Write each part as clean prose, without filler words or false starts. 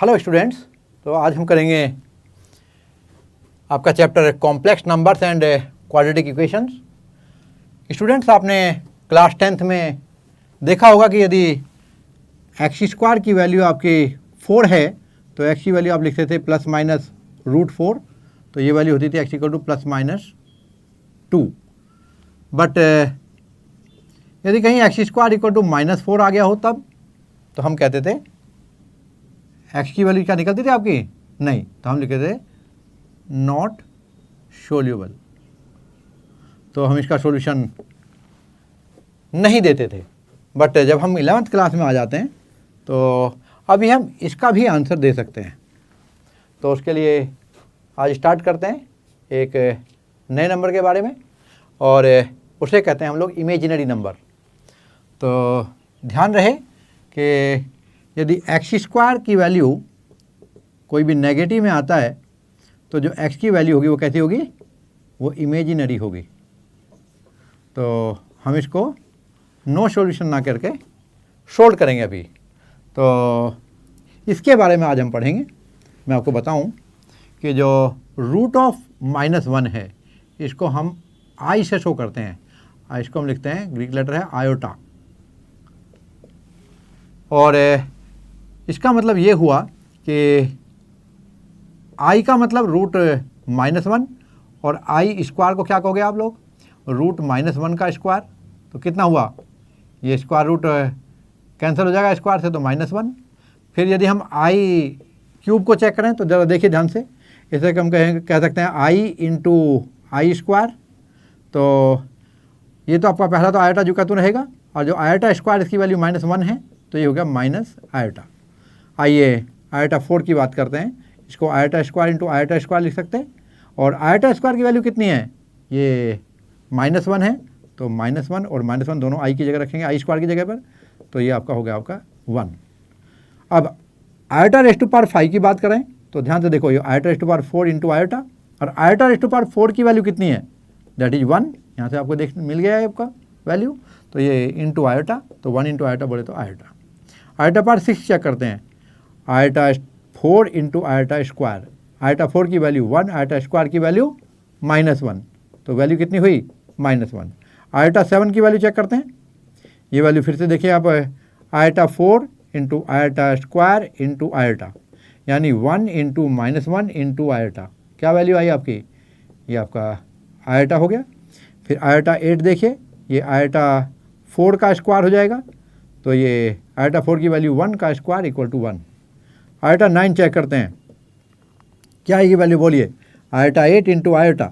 Hello students, तो आज हम करेंगे आपका chapter complex numbers and quadratic equations. Students, आपने क्लास 10th में देखा होगा कि यदि एक्स स्क्वायर की वैल्यू आपकी 4 है तो एक्स की वैल्यू आप लिखते थे प्लस माइनस √4, तो ये वैल्यू होती थी x equal two plus minus 2। But यदि कहीं एक्स स्क्वायर इक्वल टू -4 आ गया हो तब तो हम कहते थे एक्स की वैल्यू क्या निकलती थी आपकी, नहीं, तो हम लिखते थे नॉट सोल्यूबल, तो हम इसका सॉल्यूशन नहीं देते थे। बट जब हम 11th क्लास में आ जाते हैं तो अभी हम इसका भी आंसर दे सकते हैं। तो उसके लिए आज स्टार्ट करते हैं एक नए नंबर के बारे में, और उसे कहते हैं हम लोग इमेजिनरी नंबर। तो ध्यान रहे कि यदि एक्स स्क्वायर की वैल्यू कोई भी नेगेटिव में आता है तो जो एक्स की वैल्यू होगी वो कैसी होगी, वो इमेजिनरी होगी। तो हम इसको नो सॉल्यूशन ना करके सोल्व करेंगे अभी। तो इसके बारे में आज हम पढ़ेंगे। मैं आपको बताऊं कि जो √(-1) है इसको हम आई से शो करते हैं। इसको हम लिखते हैं, ग्रीक लेटर है आयोटा, और इसका मतलब ये हुआ कि आई का मतलब √-1, और आई स्क्वायर को क्या कहोगे आप लोग, √-1 का स्क्वायर। तो कितना हुआ, ये स्क्वायर रूट कैंसिल हो जाएगा स्क्वायर से, तो -1। फिर यदि हम आई क्यूब को चेक करें तो ज़रा देखिए ध्यान से, इसे हम कह सकते हैं आई इंटू आई स्क्वायर। तो ये तो आपका पहला तो आयोटा जो कहते रहेगा, और जो आयोटा स्क्वायर इसकी वैल्यू -1 है तो ये हो गया माइनस आयोटा। आइए आयोटा 4 की बात करते हैं। इसको iota square into iota square लिख सकते हैं, और आयोटा स्क्वायर की वैल्यू कितनी है, ये -1 है, तो -1 और -1 दोनों आई की जगह रखेंगे, आई स्क्वायर की जगह पर, तो ये आपका हो गया आपका 1। अब आयोटा रेज़ टू पावर 5 की बात करें तो ध्यान से देखो, ये iota raise to power 4 into iota, और आयोटा रेज़ टू पावर 4 की वैल्यू कितनी है, दैट इज़ 1। यहाँ से आपको देख मिल गया है आपका वैल्यू, तो ये इंटू आयोटा, तो 1 इंटू आयोटा बोले तो आयोटा। आयोटा पावर 6 चेक करते हैं, iota 4 into iota square. Iota 4 की वैल्यू 1, आयोटा स्क्वायर की वैल्यू -1, तो वैल्यू कितनी हुई, -1। आयोटा 7 की वैल्यू चेक करते हैं, ये वैल्यू फिर से देखिए आप, iota 4 into iota square into iota, यानी 1 इंटू -1 इंटू आयोटा, क्या वैल्यू आई आपकी, ये आपका आयोटा हो गया। फिर आयोटा 8 देखिए, ये आयोटा 4 का स्क्वायर हो जाएगा, तो ये आयोटा 4 की वैल्यू 1 का square equal to 1। Iota 9 check करते हैं, क्या है ये वैल्यू बोलिए, iota 8 into iota,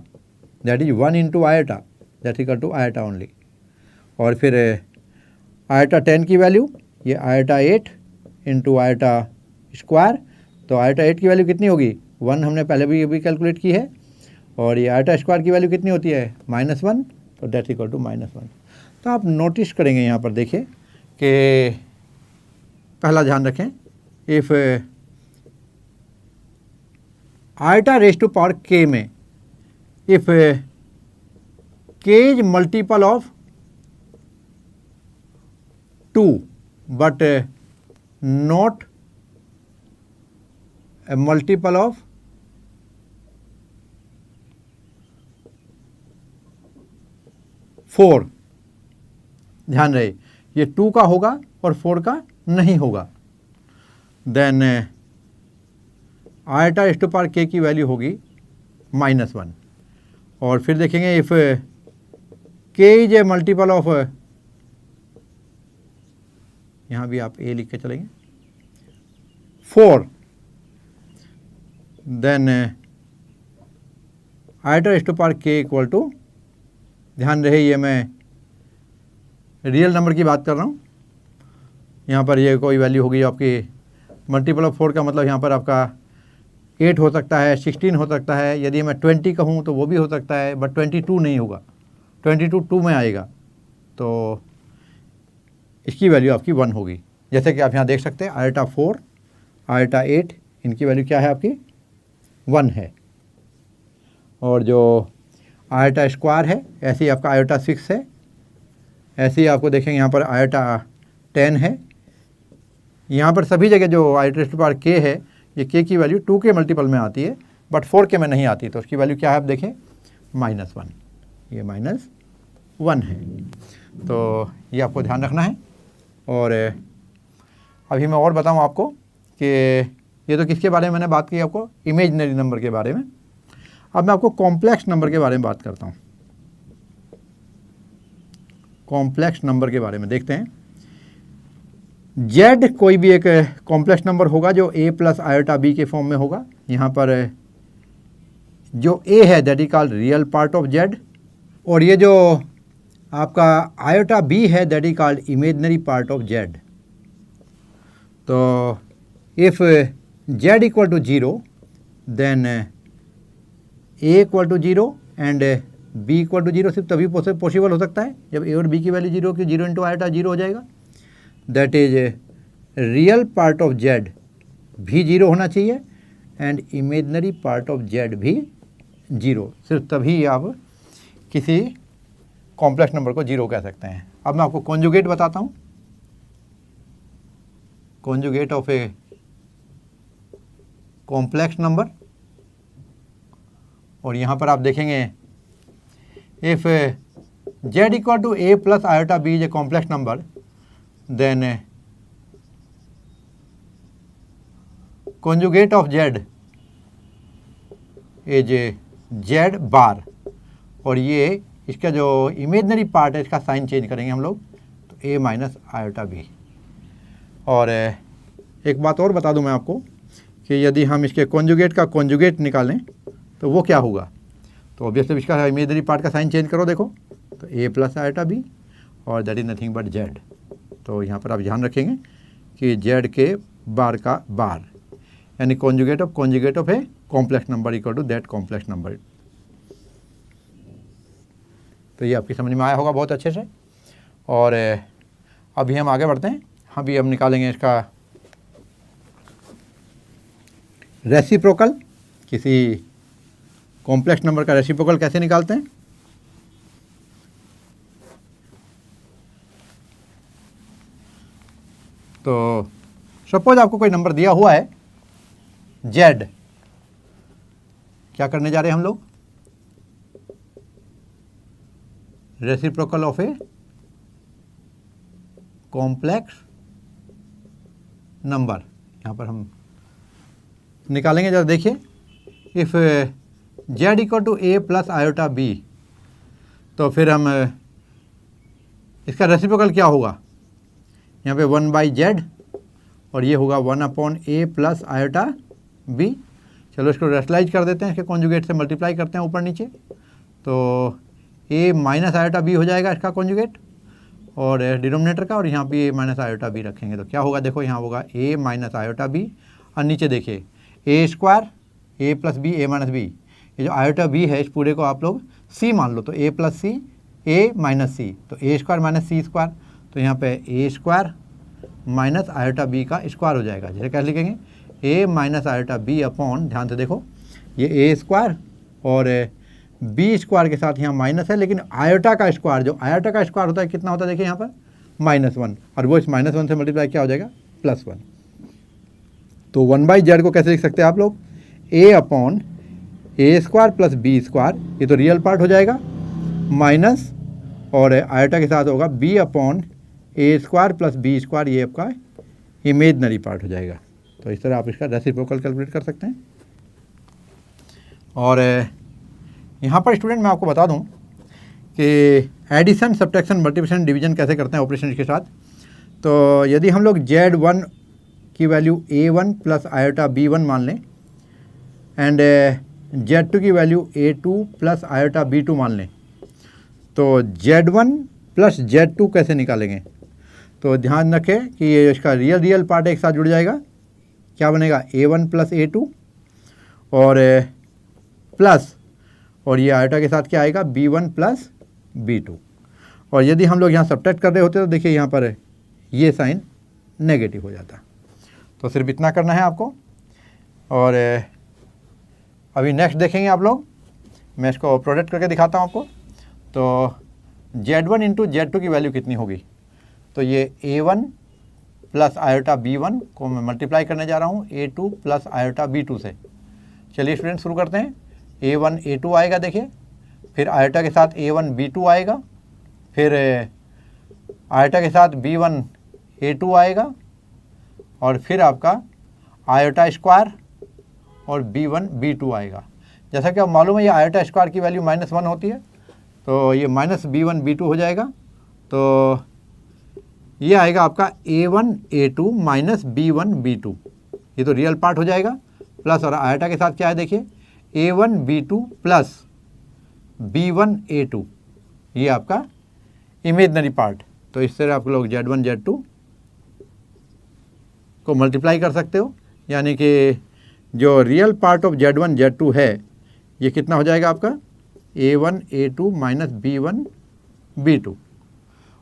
that is 1 into iota, that equal to iota only. और फिर आयोटा 10 की वैल्यू, ये आयोटा 8 इंटू आयोटा स्क्वायर, तो आयोटा 8 की वैल्यू कितनी होगी, 1 हमने पहले भी कैलकुलेट की है, और ये आयोटा स्क्वायर की वैल्यू कितनी होती है, -1, तो दैट इक्वल टू -1। तो आप नोटिस करेंगे यहाँ पर देखिए कि पहला ध्यान रखें, if iota raise to power k में if k is multiple of 2 but not a multiple of 4, ध्यान रहे ये 2 का होगा और 4 का नहीं होगा, then iota raise to power k की वैल्यू होगी -1। और फिर देखेंगे if k is a multiple of, यहाँ भी आप a लिख के चलेंगे, 4, then iota raise to power k equal to, ध्यान रहे ये मैं रियल नंबर की बात कर रहा हूँ, यहाँ पर ये कोई वैल्यू होगी आपकी मल्टीपल ऑफ 4 का मतलब यहाँ पर आपका 8 हो सकता है, 16 हो सकता है, यदि मैं 20 कहूँ तो वो भी हो सकता है, बट 22 नहीं होगा, 22 2 में आएगा, तो इसकी वैल्यू आपकी 1 होगी। जैसे कि आप यहाँ देख सकते हैं आयोटा 4, आयोटा 8, इनकी वैल्यू क्या है आपकी 1 है, और जो आयोटा स्क्वायर है ऐसे ही आपका आयोटा 6 है, ऐसे ही आपको देखेंगे यहाँ पर आयोटा 10 है, यहाँ पर सभी जगह जो iota raise to power k है ये k की वैल्यू 2 के मल्टीपल में आती है बट 4 के में नहीं आती, तो उसकी वैल्यू क्या है आप देखें -1, ये -1 है। तो ये आपको ध्यान रखना है। और अभी मैं और बताऊं आपको कि ये तो किसके बारे में मैंने बात की आपको, इमेजिनरी नंबर के बारे में। अब मैं आपको कॉम्प्लेक्स नंबर के बारे में बात करता हूँ। कॉम्प्लेक्स नंबर के बारे में देखते हैं। z कोई भी एक कॉम्प्लेक्स नंबर होगा जो a प्लस आयोटा b के फॉर्म में होगा। यहाँ पर जो a है that is called real part of z, और ये जो आपका आयोटा b है that is called imaginary part of z। तो if z equal to 0 then a equal to 0 and b equal to 0 सिर्फ तभी पॉसिबल हो सकता है जब a और b की वैल्यू 0 की 0 इंटू आयोटा 0 हो जाएगा। That is real part of z भी 0 होना चाहिए and imaginary part of z भी 0, सिर्फ तभी आप किसी कॉम्प्लेक्स नंबर को 0 कह सकते हैं। अब मैं आपको कॉन्जुगेट बताता हूँ। Conjugate of a complex number, और यहाँ पर आप देखेंगे if z equal to a plus iota b is a complex number then conjugate of z is z bar, और ये इसका जो इमेजिनरी पार्ट है इसका साइन चेंज करेंगे हम लोग, तो a माइनस आयोटा b। और एक बात और बता दूं मैं आपको कि यदि हम इसके कॉन्जुगेट का कॉन्जुगेट निकालें तो वो क्या होगा, तो ऑब्वियसली इसका इमेजिनरी पार्ट का साइन चेंज करो, देखो तो a प्लस आयोटा b और that is nothing but z। तो यहाँ पर आप ध्यान रखेंगे कि z के बार का बार, यानी conjugate of a complex number equal to that complex number. तो ये आपकी समझ में आया होगा बहुत अच्छे से। और अभी हम आगे बढ़ते हैं। अभी हम निकालेंगे इसका रेसिप्रोकल। किसी कॉम्प्लेक्स नंबर का रेसिप्रोकल कैसे निकालते हैं। तो सपोज आपको कोई नंबर दिया हुआ है z, क्या करने जा रहे हैं हम लोग, reciprocal of a complex number. यहाँ पर हम निकालेंगे, जरा देखिए if z equal to a plus iota b, तो फिर हम इसका रेसिप्रोकल क्या होगा, यहाँ पे 1/z और ये होगा 1/a प्लस आयोटा b। चलो इसको रेशनलाइज कर देते हैं, इसके कॉन्जुगेट से मल्टीप्लाई करते हैं ऊपर नीचे, तो a माइनस आयोटा b हो जाएगा इसका कॉन्जुगेट और डिनोमिनेटर का, और यहाँ पे a माइनस आयोटा b रखेंगे तो क्या होगा, देखो यहाँ होगा a माइनस आयोटा b, और नीचे देखिए a square a plus b a minus b। ये जो आयोटा b है इस पूरे को आप लोग c मान लो, तो a plus c a minus c, तो a square minus c square, तो यहाँ पे a square minus iota b का स्क्वायर हो जाएगा, जिसे कैसे लिखेंगे a minus iota b upon, ध्यान से देखो ये a स्क्वायर और b स्क्वायर के साथ यहाँ माइनस है, लेकिन आयोटा का स्क्वायर, जो आयोटा का स्क्वायर होता है कितना होता है, देखिए यहाँ पर -1, और वो इस -1 से मल्टीप्लाई क्या हो जाएगा +1। तो 1/z को कैसे लिख सकते हैं आप लोग, a upon a square plus b square, ये तो रियल पार्ट हो जाएगा, माइनस और आयोटा के साथ होगा b upon a square plus b square, ये आपका इमेजनरी पार्ट हो जाएगा। तो इस तरह आप इसका रेसिप्रोकल कैलकुलेट कर सकते हैं। और यहाँ पर स्टूडेंट मैं आपको बता दूँ कि एडिशन, सब्ट्रैक्शन, मल्टीप्लिकेशन, डिवीजन कैसे करते हैं ऑपरेशन के साथ। तो यदि हम लोग z1 की value a1 plus iota b1 मान लें एंड z2 की value a2 plus iota b2 मान लें, तो z1 प्लस z2 कैसे निकालेंगे, तो ध्यान रखें कि ये इसका रियल पार्ट एक साथ जुड़ जाएगा, क्या बनेगा a1 प्लस a2 और प्लस, और ये आयोटा के साथ क्या आएगा b1 प्लस b2। और यदि हम लोग यहाँ सब्ट्रैक्ट कर रहे होते तो देखिए यहाँ पर ये साइन नेगेटिव हो जाता। तो सिर्फ इतना करना है आपको। और अभी नेक्स्ट देखेंगे आप लोग, मैं इसको प्रोडक्ट करके दिखाता हूँ आपको। तो z1 इंटू z2 की वैल्यू कितनी होगी, तो ये a1 प्लस आयोटा B1 को मैं मल्टीप्लाई करने जा रहा हूँ A2 प्लस आयोटा B2 से। चलिए स्टूडेंट शुरू करते हैं। A1 A2 आएगा देखिए, फिर आयोटा के साथ A1 B2 आएगा, फिर आयोटा के साथ B1 A2 आएगा, और फिर आपका आयोटा स्क्वायर और B1 B2 आएगा। जैसा कि आप मालूम है ये आयोटा स्क्वायर की वैल्यू -1 होती है, तो ये -B1 B2 हो जाएगा। तो ये आएगा आपका A1 A2 minus B1 B2, ये तो रियल पार्ट हो जाएगा। प्लस और आयोटा के साथ क्या है देखिए, A1 B2 plus B1 A2, ये आपका इमेजनरी पार्ट। तो इस तरह आप लोग Z1 Z2 को मल्टीप्लाई कर सकते हो, यानी कि जो real part of Z1 Z2 है ये कितना हो जाएगा आपका A1 A2 minus B1 B2,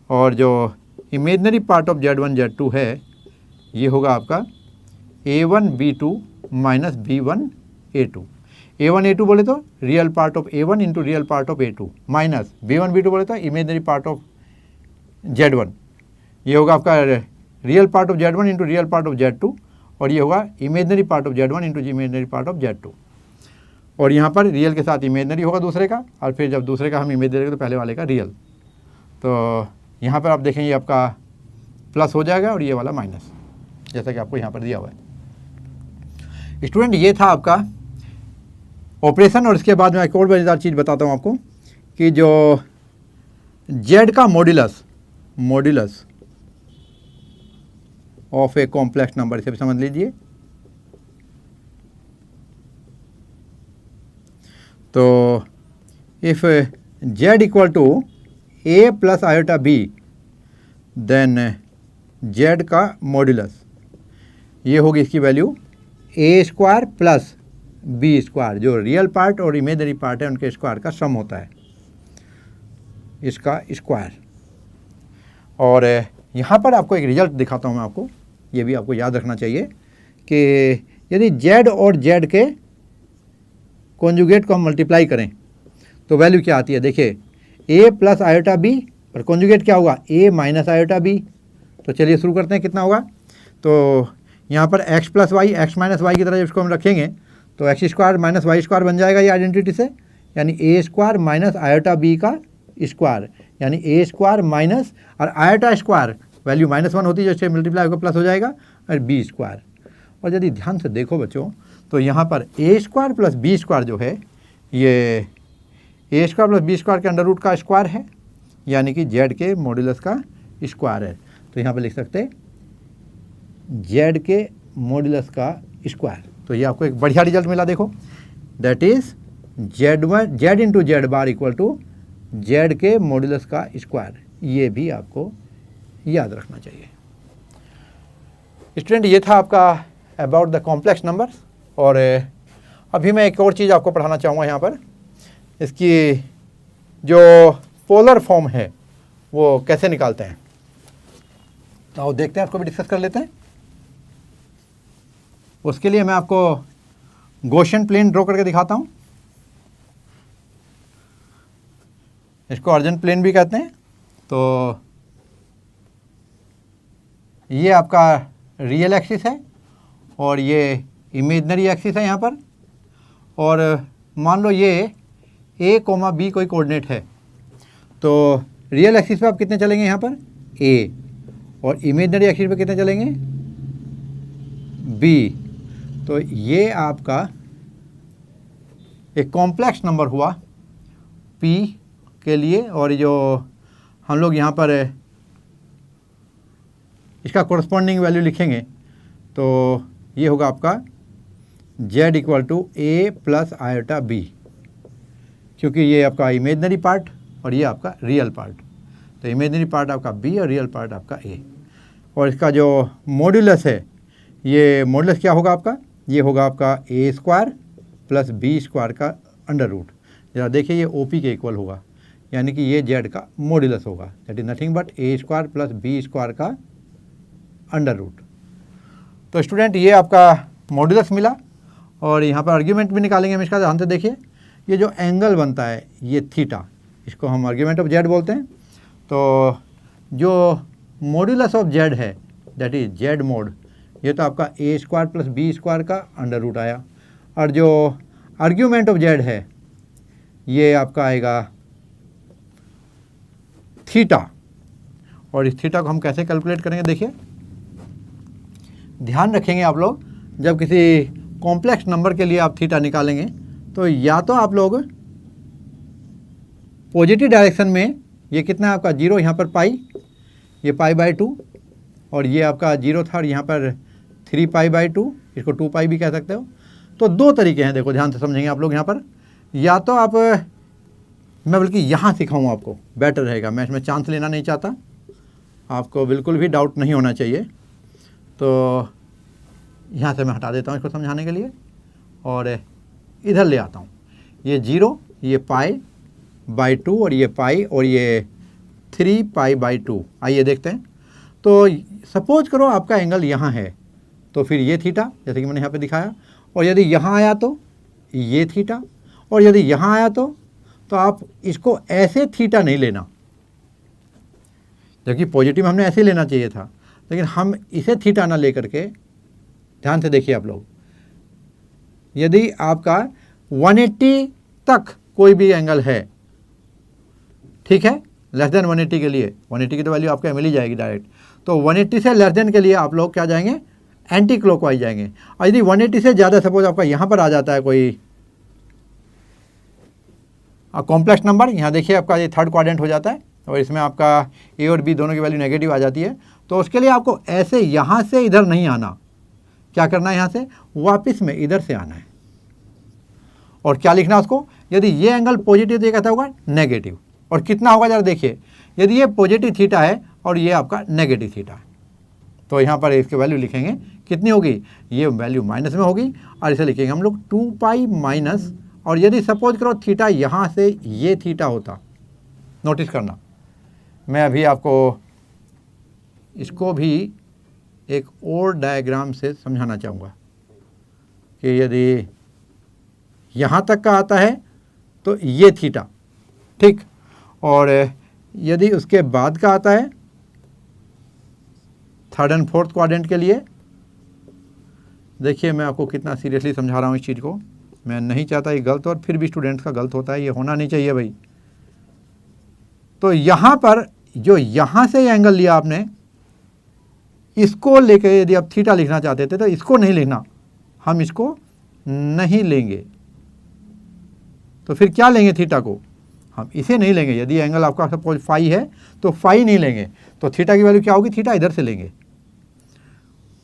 और जो imaginary part of Z1 Z2 है ये होगा आपका A1 B2 minus B1 A2। A1 A2 बोले तो real part of A1 into real part of A2 minus B1 B2 बोले तो इमेजनरी पार्ट ऑफ Z1, ये होगा आपका real part of Z1 into real part of Z2, और ये होगा imaginary part of Z1 into imaginary part of Z2। और यहाँ पर रियल के साथ इमेजनरी होगा दूसरे का, और फिर जब दूसरे का हम इमेज देंगे तो पहले वाले का रियल। तो यहाँ पर आप देखें ये आपका प्लस हो जाएगा और ये वाला माइनस, जैसा कि आपको यहाँ पर दिया हुआ है। स्टूडेंट ये था आपका ऑपरेशन, और इसके बाद मैं एक और मज़ेदार चीज़ बताता हूँ आपको कि जो Z का modulus of a complex number, इसे भी समझ लीजिए। तो if Z equal to A plus iota B, then Z का मॉड्यूलस ये होगी इसकी value A square plus B square, जो रियल पार्ट और इमेजनरी पार्ट है उनके स्क्वायर का सम होता है, इसका स्क्वायर। और यहाँ पर आपको एक रिजल्ट दिखाता हूँ मैं आपको, ये भी आपको याद रखना चाहिए कि यदि Z और Z के कॉन्जुगेट को हम मल्टीप्लाई करें तो वैल्यू क्या आती है देखिए, A प्लस आयोटा B और कॉन्जुगेट क्या होगा A माइनस आयोटा B। तो चलिए शुरू करते हैं, कितना होगा। तो यहाँ पर x plus y x minus y की तरह जब इसको हम रखेंगे तो x square minus y square बन जाएगा ये आइडेंटिटी से, यानी A square minus iota B का स्क्वायर, यानी A स्क्वायर माइनस और आयोटा स्क्वायर वैल्यू -1 होती है, जो इससे मल्टीप्लाई होकर प्लस हो जाएगा, और B स्क्वायर। और यदि ध्यान से देखो बच्चों तो यहाँ पर A square plus B square जो है ये A square plus B square के अंडर रूट का स्क्वायर है, यानी कि Z के मॉड्यूलस का स्क्वायर है। तो यहाँ पर लिख सकते हैं Z के मॉड्यूलस का स्क्वायर। तो ये आपको एक बढ़िया रिजल्ट मिला, देखो, that is Z into Z bar equal to Z के मॉड्यूलस का स्क्वायर। ये भी आपको याद रखना चाहिए। स्टूडेंट ये था आपका अबाउट द कॉम्प्लेक्स नंबर्स, और अभी मैं एक और चीज़ आपको पढ़ाना चाहूँगा यहाँ पर, इसकी जो पोलर फॉर्म है वो कैसे निकालते हैं। तो आओ देखते हैं, उसको भी डिस्कस कर लेते हैं। उसके लिए मैं आपको गॉसियन प्लेन ड्रॉ करके दिखाता हूँ, इसको अर्जेंट प्लेन भी कहते हैं। तो ये आपका रियल एक्सिस है और ये इमेजनरी एक्सिस है यहाँ पर, और मान लो ये A, B कोई कोऑर्डिनेट है, तो रियल एक्सिस पे आप कितने चलेंगे यहाँ पर A, और इमेजनरी एक्सिस पे कितने चलेंगे B। तो ये आपका एक कॉम्प्लेक्स नंबर हुआ P के लिए, और जो हम लोग यहाँ पर इसका कोरस्पॉन्डिंग वैल्यू लिखेंगे तो ये होगा आपका Z equal to A plus iota B, क्योंकि ये आपका इमेजनरी पार्ट और ये आपका रियल पार्ट। तो इमेजनरी पार्ट आपका B और रियल पार्ट आपका A, और इसका जो मॉड्यूलस है ये मॉड्यूलस क्या होगा आपका, ये होगा आपका A square plus B square का अंडर रूट। जरा देखिए ये OP के इक्वल होगा, यानी कि ये Z का मॉड्यूलस होगा, that is nothing but A square plus B square का अंडर रूट। तो स्टूडेंट ये आपका मॉड्यूलस मिला, और यहाँ पर आर्ग्यूमेंट भी निकालेंगे हम इसका। ध्यान से देखिए, ये जो एंगल बनता है ये थीटा, इसको हम आर्ग्यूमेंट ऑफ Z बोलते हैं। तो जो मॉड्यूलस ऑफ Z है दैट इज जेड मोड, ये तो आपका ए स्क्वायर प्लस बी स्क्वायर का अंडर रूट आया, और जो आर्ग्यूमेंट ऑफ जेड है ये आपका आएगा थीटा। और इस थीटा को हम कैसे कैलकुलेट करेंगे, देखिए ध्यान रखेंगे आप लोग, जब किसी कॉम्प्लेक्स नंबर के लिए आप थीटा निकालेंगे तो या तो आप लोग पॉजिटिव डायरेक्शन में, ये कितना है आपका 0, यहाँ पर पाई, ये पाई बाई 2, और ये आपका 0 था, यहाँ पर 3 पाई बाई 2, इसको 2 पाई भी कह सकते हो। तो दो तरीके हैं, देखो ध्यान से समझेंगे आप लोग यहाँ पर, या तो आप, मैं बल्कि यहाँ सिखाऊँ आपको बेटर रहेगा, मैं इसमें चांस लेना नहीं चाहता, आपको बिल्कुल भी डाउट नहीं होना चाहिए। तो यहाँ से मैं हटा देता हूँ इसको समझाने के लिए, और इधर ले आता हूँ, ये 0, ये पाई बाई 2, और ये पाई, और ये 3 पाई बाई 2। आइए देखते हैं। तो सपोज करो आपका एंगल यहाँ है, तो फिर ये थीटा, जैसे कि मैंने यहाँ पे दिखाया, और यदि यहाँ आया तो ये थीटा, और यदि यहाँ आया तो आप इसको ऐसे थीटा नहीं लेना, जबकि पॉजिटिव हमने ऐसे लेना चाहिए था, लेकिन हम इसे थीटा ना लेकर के, ध्यान से देखिए आप लोग, यदि आपका 180 तक कोई भी एंगल है, ठीक है, लेस देन 180 के लिए, 180 की तो वैल्यू आपको मिल ही जाएगी डायरेक्ट, तो 180 से लेस देन के लिए आप लोग क्या जाएंगे, एंटी क्लॉकवाइज जाएंगे। और यदि 180 से ज़्यादा सपोज आपका यहाँ पर आ जाता है कोई कॉम्प्लेक्स नंबर, यहाँ देखिए आपका ये थर्ड क्वाड्रेंट हो जाता है, और इसमें आपका ए और बी दोनों की वैल्यू नेगेटिव आ जाती है, तो उसके लिए आपको ऐसे यहाँ से इधर नहीं आना, क्या करना है, यहाँ से वापस में इधर से आना है, और क्या लिखना है उसको, यदि ये एंगल पॉजिटिव तो ये कहता होगा नेगेटिव, और कितना होगा जरा देखिए, यदि ये पॉजिटिव थीटा है और ये आपका नेगेटिव थीटा है, तो यहाँ पर इसकी वैल्यू लिखेंगे, कितनी होगी, ये वैल्यू माइनस में होगी, और इसे लिखेंगे हम लोग 2 पाई माइनस, और यदि सपोज करो थीटा यहाँ से ये थीटा होता, नोटिस करना, मैं अभी आपको इसको भी एक और डायग्राम से समझाना चाहूँगा कि यदि यहाँ तक का आता है तो ये थीटा, ठीक, और यदि उसके बाद का आता है थर्ड एंड फोर्थ क्वाड्रेंट के लिए, देखिए मैं आपको कितना सीरियसली समझा रहा हूँ इस चीज़ को, मैं नहीं चाहता ये गलत, और फिर भी स्टूडेंट्स का गलत होता है, ये होना नहीं चाहिए भाई। तो यहाँ पर जो यहाँ से एंगल लिया आपने, इसको लेके यदि आप थीटा लिखना चाहते थे तो इसको नहीं लिखना, हम इसको नहीं लेंगे, तो फिर क्या लेंगे, थीटा को हम इसे नहीं लेंगे। यदि एंगल आपका सपोज फाई है तो फाई नहीं लेंगे, तो थीटा की वैल्यू क्या होगी, थीटा इधर से लेंगे,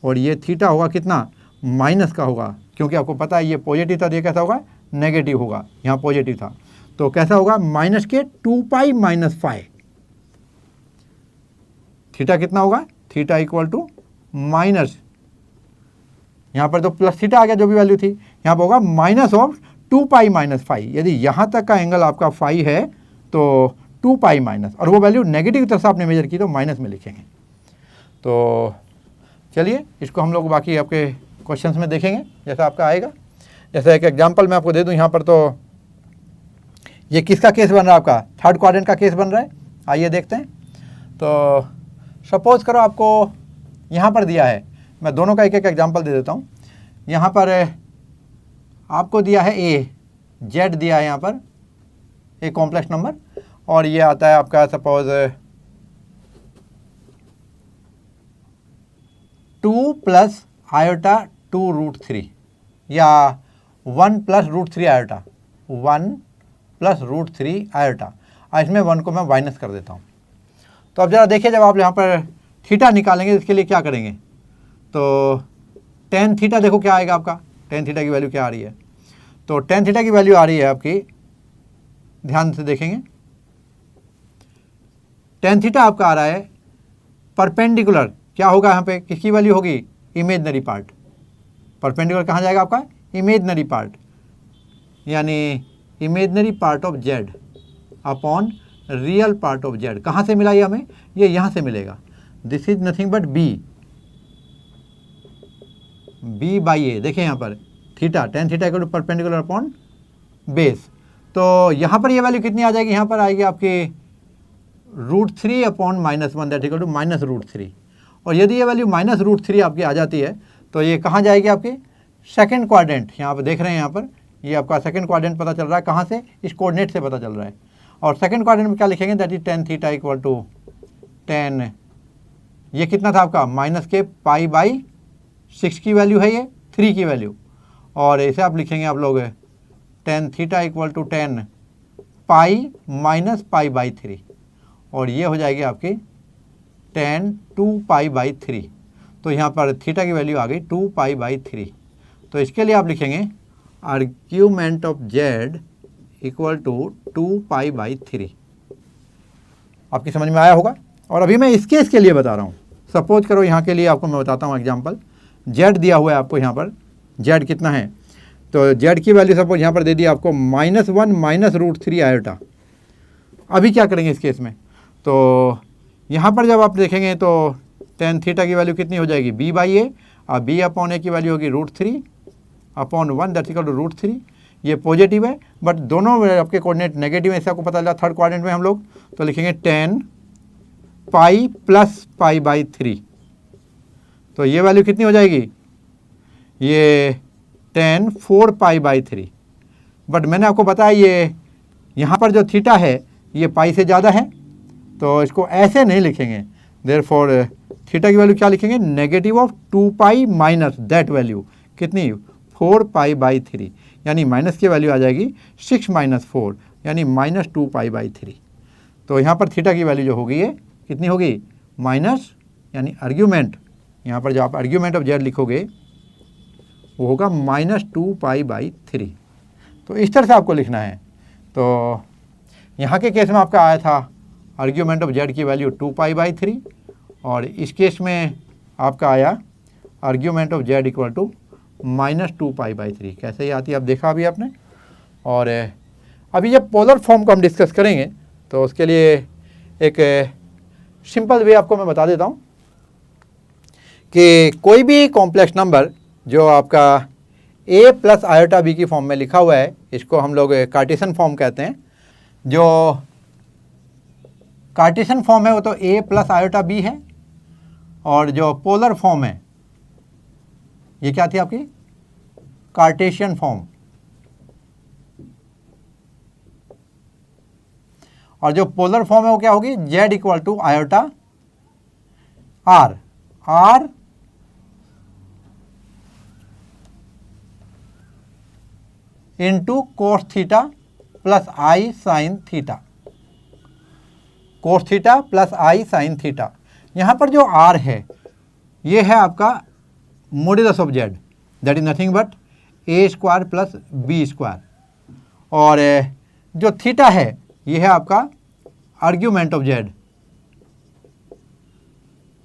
और ये थीटा होगा कितना, माइनस का होगा, क्योंकि आपको पता है ये पॉजिटिव था तो ये कैसा होगा, नेगेटिव होगा, यहाँ पॉजिटिव था तो कैसा होगा, माइनस के 2 पाई माइनस फाई, थीटा कितना होगा, थीटा इक्वल टू माइनस, यहाँ पर तो प्लस थीटा आ गया जो भी वैल्यू थी, यहाँ पर होगा minus of 2 pi minus phi. यदि यहाँ तक का एंगल आपका फाई है तो 2 पाई माइनस, और वो वैल्यू नेगेटिव की तरफ से आपने मेजर की तो माइनस में लिखेंगे। तो चलिए इसको हम लोग बाकी आपके क्वेश्चंस में देखेंगे जैसा आपका आएगा। जैसे एक एग्जांपल मैं आपको दे दूं, यहाँ पर तो ये किसका केस बन रहा है, आपका थर्ड क्वाड्रेंट का केस बन रहा है। आइए देखते हैं। तो सपोज करो आपको यहाँ पर दिया है, मैं दोनों का एक एक एग्जांपल दे देता हूँ। यहाँ पर आपको दिया है ए, जेड दिया है यहाँ पर एक कॉम्प्लेक्स नंबर, और ये आता है आपका सपोज 2 प्लस आयोटा 2 रूट 3 या 1 plus root 3 iota, 1 plus root 3 iota, और इसमें 1 को मैं माइनस कर देता हूँ। तो अब ज़रा देखिए, जब आप यहाँ पर थीटा निकालेंगे इसके लिए क्या करेंगे, तो टेन थीटा देखो क्या आएगा आपका, टेन थीटा की वैल्यू क्या आ रही है, तो टेन थीटा की वैल्यू आ रही है आपकी, ध्यान से देखेंगे, टेन थीटा आपका आ रहा है परपेंडिकुलर, क्या होगा यहाँ पे, किसकी वैल्यू होगी, इमेजनरी पार्ट। परपेंडिकुलर कहाँ जाएगा आपका, इमेजनरी पार्ट, यानी imaginary part of z upon real part of z. कहाँ से मिला ये हमें, ये यहाँ से मिलेगा, this is nothing but b by a. देखिए यहाँ पर theta, tan theta equal to perpendicular upon base, तो यहाँ पर ये वैल्यू कितनी आ जाएगी, यहाँ पर आएगी आपकी root 3 upon -1 that equal to -√3, और यदि ये वैल्यू -√3 आपकी आ जाती है तो ये कहाँ जाएगी आपकी सेकंड क्वाड्रेंट। यहाँ पर देख रहे हैं, यहाँ पर ये आपका सेकंड क्वाड्रेंट पता चल रहा है, कहाँ से, इस कोऑर्डिनेट से पता चल रहा है। और सेकंड क्वाड्रेंट में क्या लिखेंगे, that is tan theta equal to tan, ये कितना था आपका -π/6 की वैल्यू है, ये 3 की वैल्यू, और इसे आप लिखेंगे आप लोग tan theta equal to tan π-π/3, और ये हो जाएगी आपकी tan 2π/3। तो यहाँ पर थीटा की वैल्यू आ गई 2π/3। तो इसके लिए आप लिखेंगे argument of z equal to 2π/3। आपकी समझ में आया होगा। और अभी मैं इस केस के लिए बता रहा हूँ। सपोज करो यहाँ के लिए आपको मैं बताता हूँ एग्जांपल, z दिया हुआ है आपको, यहाँ पर z कितना है, तो z की वैल्यू सपोज यहाँ पर दे दी आपको -1 -√3 आयोटा। अभी क्या करेंगे इस केस में, तो यहाँ पर जब आप देखेंगे तो tan थीटा की वैल्यू कितनी हो जाएगी b/a, और b/a की वैल्यू होगी √3/1, दैट्स इक्वल टू √3। ये पॉजिटिव है बट दोनों आपके कोऑर्डिनेट नेगेटिव है, इससे आपको पता चला थर्ड क्वाड्रेंट में हम लोग, तो लिखेंगे tan π + π/3। तो ये वैल्यू कितनी हो जाएगी, ये tan 4π/3। बट मैंने आपको बताया ये यहाँ पर जो थीटा है ये पाई से ज़्यादा है, तो इसको ऐसे नहीं लिखेंगे। देयरफॉर थीटा की वैल्यू क्या लिखेंगे, -2π माइनस दैट वैल्यू कितनी 4π/3, यानी माइनस की वैल्यू आ जाएगी 6 - 4 यानी -2π/3। तो यहाँ पर थीटा की वैल्यू जो होगी ये कितनी होगी माइनस, यानी आर्ग्यूमेंट, यहाँ पर जो आप आर्ग्यूमेंट ऑफ z लिखोगे वो होगा -2π/3। तो इस तरह से आपको लिखना है। तो यहाँ के केस में आपका आया था आर्ग्यूमेंट ऑफ z की वैल्यू 2π/3, और इस केस में आपका आया argument of z equal to -2π/3। कैसे ही आती है आप देखा अभी आपने। और अभी जब पोलर फॉर्म को हम डिस्कस करेंगे तो उसके लिए एक सिंपल वे आपको मैं बता देता हूँ कि कोई भी कॉम्प्लेक्स नंबर जो आपका a + आयोटा b की फॉर्म में लिखा हुआ है, इसको हम लोग कार्टेशियन फॉर्म कहते हैं। जो कार्टेशियन फॉर्म है वो तो a + आयोटा b है, और जो पोलर फॉर्म है ये क्या थी आपकी कार्टेशियन फॉर्म, और जो पोलर फॉर्म है वो क्या होगी z equal to iota r, r into cos theta plus i sine theta, cos theta plus i sine theta. यहाँ पर जो r है ये है आपका modulus of z, that is nothing but a² + b², और जो थीटा है ये है आपका आर्ग्यूमेंट ऑफ z।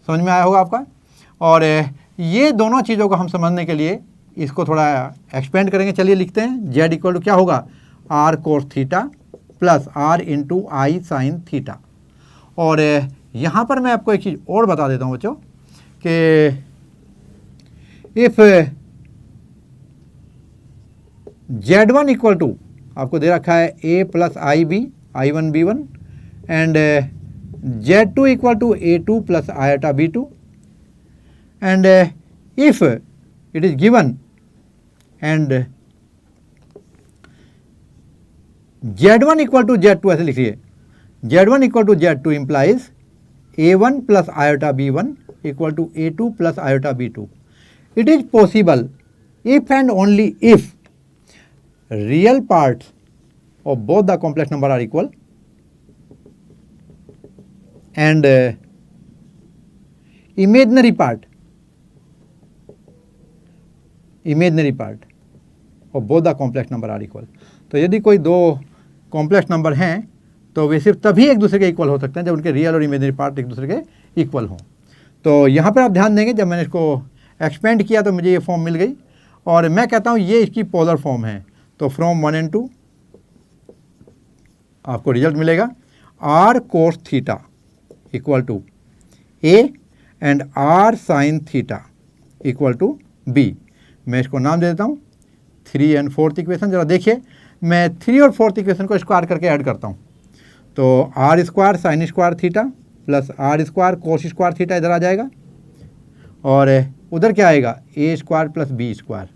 समझ में आया होगा आपका। और ये दोनों चीज़ों को हम समझने के लिए इसको थोड़ा एक्सपेंड करेंगे। चलिए लिखते हैं z इक्वल टू क्या होगा r cos theta plus r into i sine theta. और यहाँ पर मैं आपको एक चीज़ और बता देता हूँ बच्चों कि इफ़ z1 इक्वल टू आपको दे रखा है a + ib i1 b1 and z2 equal to a2 + iota b2, and if it is given and z1 equal to z2, ऐसे लिखिए z1 equal to z2 implies a1 + iota b1 equal to a2 + iota b2। It is possible if and only if real parts of both the complex number are equal and imaginary part of both the complex number are equal। तो यदि कोई दो complex number हैं तो वे सिर्फ तभी एक दूसरे के इक्वल हो सकते हैं जब उनके रियल और इमेजिनरी पार्ट एक दूसरे के इक्वल हों। तो यहाँ पर आप ध्यान देंगे, जब मैंने इसको एक्सपेंड किया तो मुझे ये फॉर्म मिल गई, और मैं कहता हूँ ये इसकी पोलर फॉर्म है। तो फ्रॉम 1 and 2 आपको रिजल्ट मिलेगा r cos theta equal to a and r sine theta equal to b। मैं इसको नाम दे देता हूँ 3 and 4th इक्वेशन। जरा देखिए, मैं 3 और 4th इक्वेशन को स्क्वायर करके ऐड करता हूँ। तो r² sin² theta plus r² cos² theta इधर आ जाएगा, और उधर क्या आएगा a square plus b square.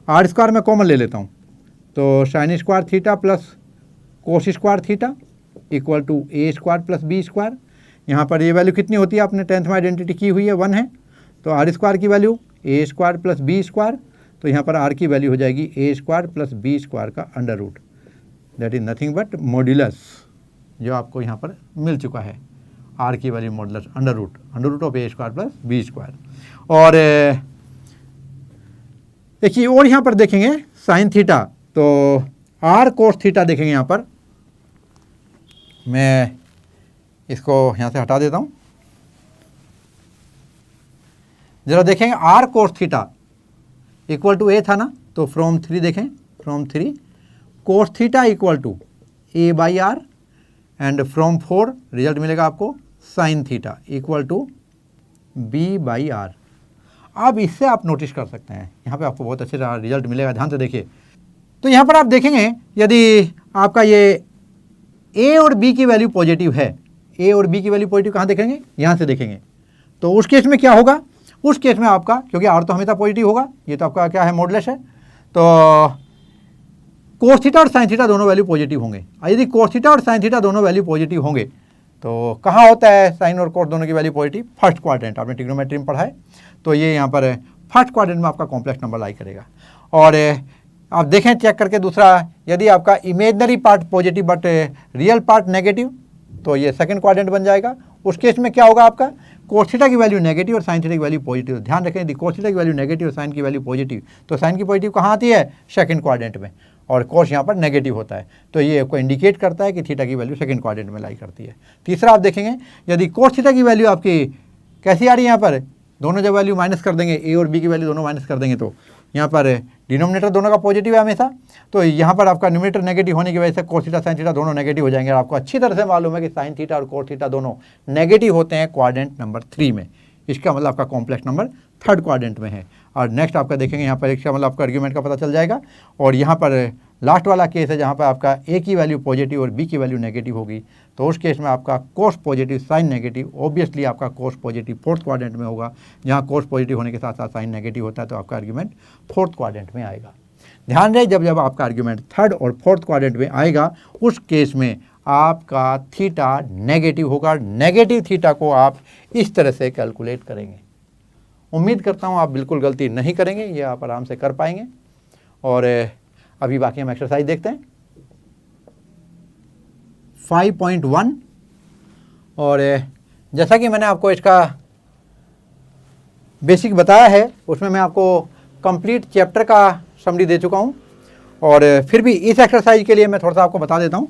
R square मैं कॉमन ले लेता हूँ, तो sine square theta plus cos square theta equal to a square plus b square. यहाँ पर ये वैल्यू कितनी होती है, आपने 10th में आइडेंटिटी की हुई है 1 है, तो आर स्क्वायर की value a square plus b square, तो यहाँ पर आर की वैल्यू हो जाएगी a square plus b square का under root, that is nothing but modulus, जो आपको यहाँ पर मिल चुका है। आर की value modulus under root of a square plus b square. और देखिए और यहाँ पर देखेंगे साइन थीटा, तो आर कोस थीटा देखेंगे। यहाँ पर मैं इसको यहाँ से हटा देता हूँ, जरा देखेंगे r cos theta equal to a था ना, तो फ्रॉम 3 देखें, from 3 cos theta equal to a by r, and from 4 result मिलेगा आपको sine theta equal to b by r. अब इससे आप नोटिस कर सकते हैं, यहाँ पे आपको बहुत अच्छे रिजल्ट मिलेगा, ध्यान से देखिए। तो यहाँ पर आप देखेंगे यदि आपका ये ए और बी की वैल्यू पॉजिटिव है, ए और बी की वैल्यू पॉजिटिव कहाँ देखेंगे, यहाँ से देखेंगे, तो उस केस में क्या होगा, उस केस में आपका, क्योंकि आर तो हमेशा पॉजिटिव होगा, ये तो आपका क्या है मॉडुलस है, तो कोस थीटा और साइन थीटा दोनों वैल्यू पॉजिटिव होंगे। और यदि कोस थीटा और साइन थीटा दोनों वैल्यू पॉजिटिव होंगे तो कहाँ होता है साइन और कोस दोनों की वैल्यू पॉजिटिव, फर्स्ट क्वाड्रेंट, आपने ट्रिग्नोमेट्री में पढ़ा है, तो ये यहाँ पर फर्स्ट क्वाड्रेंट में आपका कॉम्प्लेक्स नंबर लाई करेगा। और आप देखें चेक करके दूसरा, यदि आपका imaginary part positive but real part negative, तो ये सेकंड क्वाड्रेंट बन जाएगा। उस केस में क्या होगा, आपका कोस थीटा की वैल्यू नेगेटिव और साइन थीटा की वैल्यू पॉजिटिव। ध्यान रखें यदि कोस थीटा की वैल्यू नेगेटिव और साइन की वैल्यू पॉजिटिव, तो साइन की पॉजिटिव कहाँ आती है, सेकंड क्वाड्रेंट में, और कोस यहाँ पर नेगेटिव होता है, तो ये आपको इंडिकेट करता है कि थीटा की वैल्यू सेकंड क्वाड्रेंट में लाई करती है। तीसरा आप देखेंगे यदि कोस थीटा की वैल्यू आपकी कैसी आ रही है, यहाँ पर दोनों जब वैल्यू माइनस कर देंगे, ए और बी की वैल्यू दोनों माइनस कर देंगे, तो यहाँ पर डिनोमिनेटर दोनों का पॉजिटिव है हमेशा, तो यहाँ पर आपका न्यूमरेटर नेगेटिव होने की वजह से कोस थीटा साइन थीटा दोनों नेगेटिव हो जाएंगे। और आपको अच्छी तरह से मालूम है कि साइन थीटा और कोस थीटा दोनों नेगेटिव होते हैं क्वाड्रेंट नंबर 3 में, इसका मतलब आपका कॉम्प्लेक्स नंबर थर्ड क्वाड्रेंट में है। और नेक्स्ट आपका देखेंगे यहाँ पर इसका मतलब आपका आर्ग्यूमेंट का पता चल जाएगा। और यहाँ पर लास्ट वाला केस है जहाँ पर आपका ए की वैल्यू पॉजिटिव और बी की वैल्यू नेगेटिव होगी, तो उस केस में आपका कोस पॉजिटिव साइन नेगेटिव, ऑब्वियसली आपका कोस पॉजिटिव फोर्थ क्वाड्रेंट में होगा। जहाँ कोस पॉजिटिव होने के साथ साथ साइन नेगेटिव होता है, तो आपका आर्ग्यूमेंट फोर्थ क्वाड्रेंट में आएगा। ध्यान रहे जब जब आपका आर्ग्यूमेंट थर्ड और फोर्थ क्वाड्रेंट में आएगा, उस केस में आपका थीटा नेगेटिव होगा। नेगेटिव थीटा को आप इस तरह से कैलकुलेट करेंगे। उम्मीद करता हूँ आप बिल्कुल गलती नहीं करेंगे, ये आप आराम से कर पाएंगे। और अभी बाकी हम एक्सरसाइज देखते हैं 5.1। और जैसा कि मैंने आपको इसका बेसिक बताया है, उसमें मैं आपको कंप्लीट चैप्टर का समरी दे चुका हूँ। और फिर भी इस एक्सरसाइज के लिए मैं थोड़ा सा आपको बता देता हूँ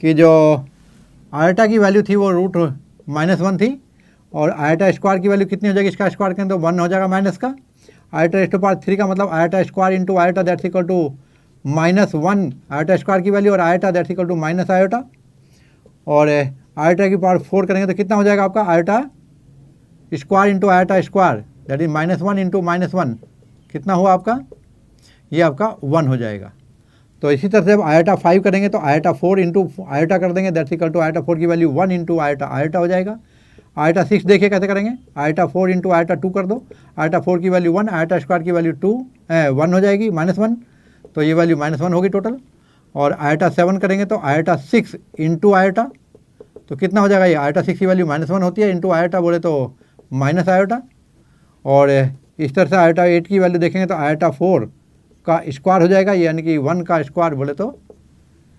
कि जो आयटा की वैल्यू थी वो √-1 थी, और आयटा स्क्वायर की वैल्यू कितनी हो जाएगी, इसका स्क्वायर करें तो 1 हो जाएगा माइनस का। आयटा रेज़ टू पावर 3 का मतलब iota square into iota that's equal to -1 iota square की वैल्यू, और iota that's equal to minus iota. और आयटा की पावर 4 करेंगे तो कितना हो जाएगा आपका, iota square into iota square that is -1 into -1 कितना हुआ आपका, ये आपका 1 हो जाएगा। तो इसी तरह से अब आयटा 5 करेंगे तो आयटा 4 इंटू आयटा कर देंगे दैट्स इक्वल टू आयटा 4 की वैल्यू 1 इंटू आयटा आयटा हो जाएगा। आयटा 6 देखिए कैसे करेंगे, आयटा 4 इंटू आयटा 2 कर दो, आयटा 4 की वैल्यू 1 आयटा स्क्वायर की वैल्यू 1 हो जाएगी -1, तो ये वैल्यू -1 होगी टोटल। और आयटा 7 करेंगे तो आयटा 6 इंटू आयटा, तो कितना हो जाएगा, ये आयटा 6 की वैल्यू -1 होती है, इंटू आयटा बोले तो माइनस आयटा। और इस तरह से आयटा 8 की वैल्यू देखेंगे तो आयटा 4 का स्क्वायर हो जाएगा, यानी कि 1 का स्क्वायर बोले तो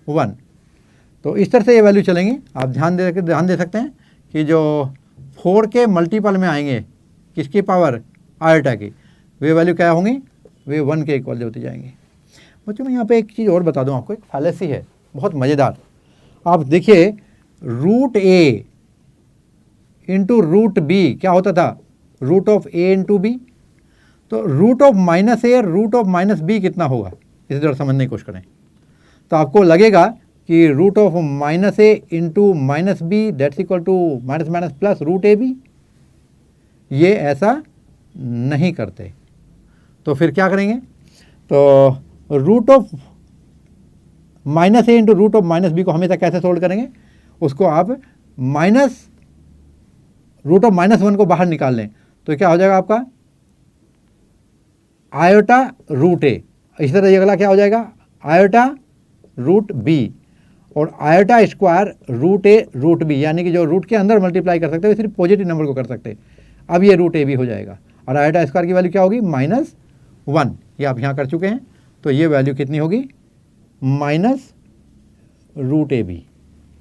1। तो इस तरह से ये वैल्यू चलेंगी। आप ध्यान दे सकते हैं कि जो 4 के मल्टीपल में आएंगे किसकी पावर, आयटा की, वे वैल्यू क्या होंगी, वे 1 के इक्वल होती जाएंगी। बच्चों मैं यहाँ पे एक चीज़ और बता दूँ आपको, एक फैलेसी है बहुत मज़ेदार। आप देखिए √a इंटू √b क्या होता था, √a इंटू b, तो √-a √-b कितना होगा, इसे जरा समझने की कोशिश करें। तो आपको लगेगा कि √-a into -b that's equal to minus plus √ab, ये ऐसा नहीं करते। तो फिर क्या करेंगे, तो √-a इंटू √-b को हमेशा कैसे सोल्व करेंगे, उसको आप √-1 को बाहर निकाल लें, तो क्या हो जाएगा आपका आयोटा रूट ए। इसी तरह ये अगला क्या हो जाएगा आयोटा रूट बी और आयोटा स्क्वायर रूट ए रूट बी, यानी कि जो रूट के अंदर मल्टीप्लाई कर सकते हैं सिर्फ पॉजिटिव नंबर को कर सकते हैं। अब ये रूट ए भी हो जाएगा और आयोटा स्क्वायर की वैल्यू क्या होगी -1, ये आप यहाँ कर चुके हैं। तो ये वैल्यू कितनी होगी -रूट ए बी।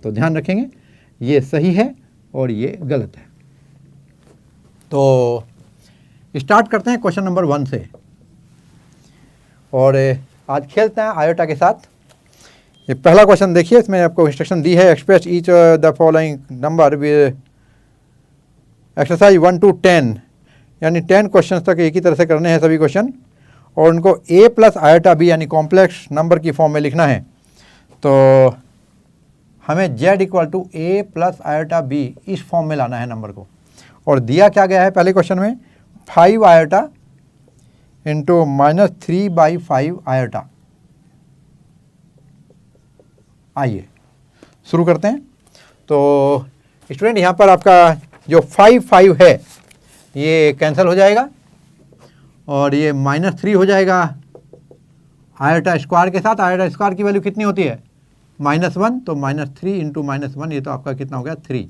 तो ध्यान रखेंगे ये सही है और ये गलत है। तो स्टार्ट करते हैं क्वेश्चन नंबर 1 से और आज खेलते हैं आयोटा के साथ। ये पहला क्वेश्चन देखिए, इसमें आपको इंस्ट्रक्शन दी है express each the following number exercise 1 to 10, यानी 10 क्वेश्चन तक एक ही तरह से करने हैं सभी क्वेश्चन और उनको a प्लस आयोटा बी यानी कॉम्प्लेक्स नंबर की फॉर्म में लिखना है। तो हमें z equal to a plus iota b इस फॉर्म में लाना है नंबर को। और दिया क्या गया है पहले क्वेश्चन में 5 आयोटा इंटू -3/5 आयोटा। आइए शुरू करते हैं। तो स्टूडेंट यहाँ पर आपका जो 5 है ये कैंसिल हो जाएगा और ये -3 हो जाएगा आयोटा स्क्वायर के साथ। आयोटा स्क्वायर की वैल्यू कितनी होती है -1, तो -3 इंटू -1 ये तो आपका कितना हो गया 3।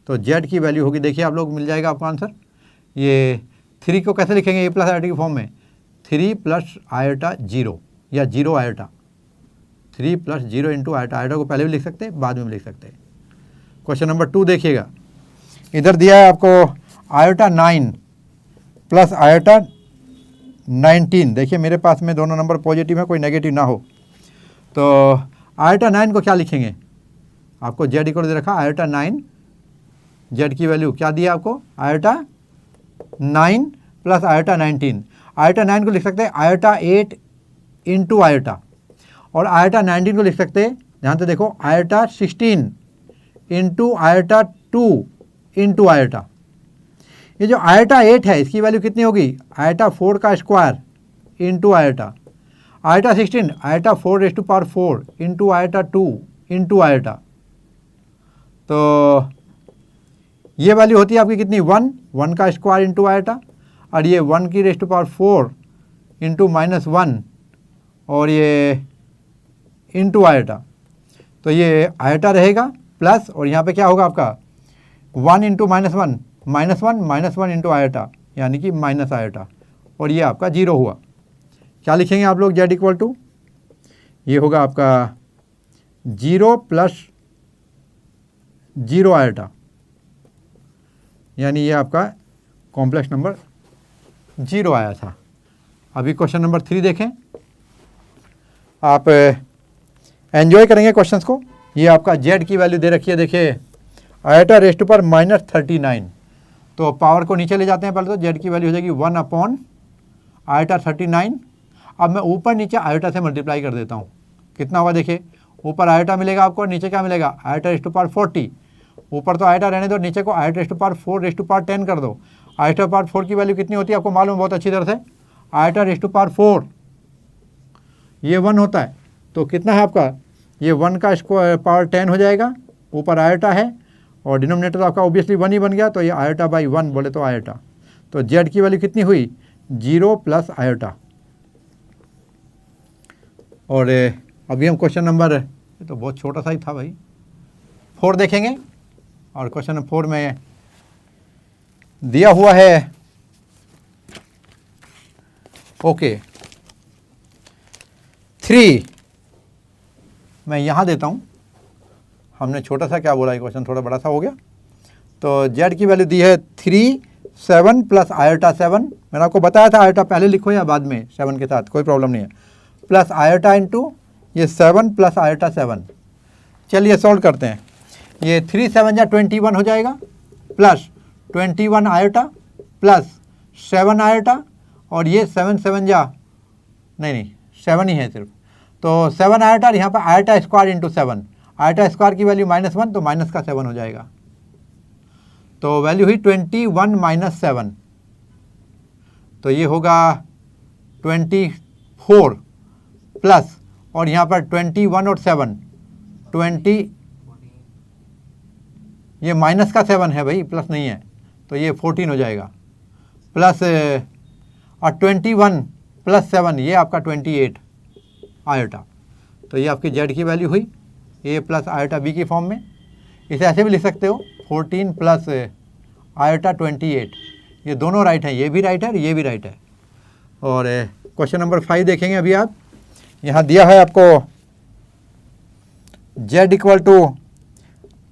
तो z की वैल्यू होगी, देखिए आप लोग मिल जाएगा आपका आंसर। ये 3 को कैसे लिखेंगे a प्लस आयोटा की फॉर्म में 3 प्लस आयोटा 0 या 0 iota, 3 plus 0 into iota. Iota को पहले भी लिख सकते हैं बाद में भी लिख सकते हैं। क्वेश्चन नंबर 2 देखिएगा, इधर दिया है आपको आयोटा 9 प्लस आयोटा 19। देखिए मेरे पास में दोनों नंबर पॉजिटिव है, कोई नेगेटिव ना हो। तो आयोटा 9 को क्या लिखेंगे, आपको z इक्वल दे रखा आयोटा 9, z की वैल्यू क्या दिया आपको आयोटा 9 प्लस आयोटा 19। आयोटा 9 को लिख सकते हैं आयोटा 8 इंटू आयोटा और आयोटा 19 को लिख सकते हैं, ध्यान से देखो, iota 16 into iota 2 into iota. ये जो आयोटा 8 है इसकी वैल्यू कितनी होगी आयोटा 4 का square into iota. Iota 16 iota 4⁴ into iota 2 into iota. तो ये वैल्यू होती है आपकी कितनी 1 का स्क्वायर इंटू आयोटा और ये 1⁴ इंटू -1 और ये इंटू आयोटा। तो ये आयोटा रहेगा प्लस और यहाँ पे क्या होगा आपका 1 इंटू -1 इंटू आयोटा यानी कि माइनस आयोटा और ये आपका 0 हुआ। क्या लिखेंगे आप लोग z इक्वल टू, ये होगा आपका 0 प्लस 0 आयोटा, यानी ये आपका कॉम्प्लेक्स नंबर 0 आया था। अभी क्वेश्चन नंबर 3 देखें, आप एंजॉय करेंगे क्वेश्चंस को। ये आपका z की वैल्यू दे रखी है, देखिए आयोटा रेस्ट पर -39। तो पावर को नीचे ले जाते हैं, पहले तो z की वैल्यू हो जाएगी 1 अपॉन आयोटा 39। अब मैं ऊपर नीचे आयोटा से मल्टीप्लाई कर देता हूँ, कितना होगा देखिए, ऊपर आयोटा मिलेगा आपको, नीचे क्या मिलेगा आयोटा रेस्ट पर 40। ऊपर तो आयोटा रहने दो, नीचे को आयोटा रेस्ट पर 4⁻10 कर दो। आयोटा पर 4 की वैल्यू कितनी होती है आपको मालूम बहुत अच्छी तरह से, आयोटा रेस्ट पर 4 ये 1 होता है। तो कितना है आपका ये 1 का स्क्वायर पावर 10 हो जाएगा, ऊपर आयोटा है और डिनोमिनेटर आपका ऑब्वियसली 1 ही बन गया, तो ये आयोटा बाई 1 बोले तो आयोटा। तो z की वैल्यू कितनी हुई 0 प्लस आयोटा। और अभी हम क्वेश्चन नंबर, ये तो बहुत छोटा सा ही था भाई, 4 देखेंगे। और क्वेश्चन नंबर 4 में दिया हुआ है ओके 3, मैं यहाँ देता हूँ, हमने छोटा सा क्या बोला, ये क्वेश्चन थोड़ा बड़ा सा हो गया। तो z की वैल्यू दी है 3 7 प्लस आयोटा 7। मैंने आपको बताया था आयोटा पहले लिखो या बाद में 7 के साथ, कोई प्रॉब्लम नहीं है, प्लस आयोटा इंटू ये 7 प्लस आयोटा 7। चलिए सॉल्व करते हैं। ये 3 7 जा 21 हो जाएगा, प्लस 21 आयोटा प्लस 7 आयोटा और ये 7 7 जा नहीं 7 ही है सिर्फ, तो 7 आयोटा और यहाँ पर iota square into 7। Iota square की वैल्यू -1, तो माइनस का 7 हो जाएगा। तो वैल्यू हुई 21 माइनस 7, तो ये होगा 24 प्लस और यहाँ पर 21 और 7 20, ये माइनस का 7 है भाई, प्लस नहीं है, तो ये 14 हो जाएगा। प्लस और 21 प्लस 7 ये आपका 28 आयोटा। तो ये आपकी जेड की वैल्यू हुई ए प्लस आयोटा बी की फॉर्म में। इसे ऐसे भी लिख सकते हो 14 प्लस आयोटा 28, ये दोनों राइट हैं, ये भी राइट है ये भी राइट है। और क्वेश्चन नंबर 5 देखेंगे अभी आप। यहाँ दिया है आपको z equal to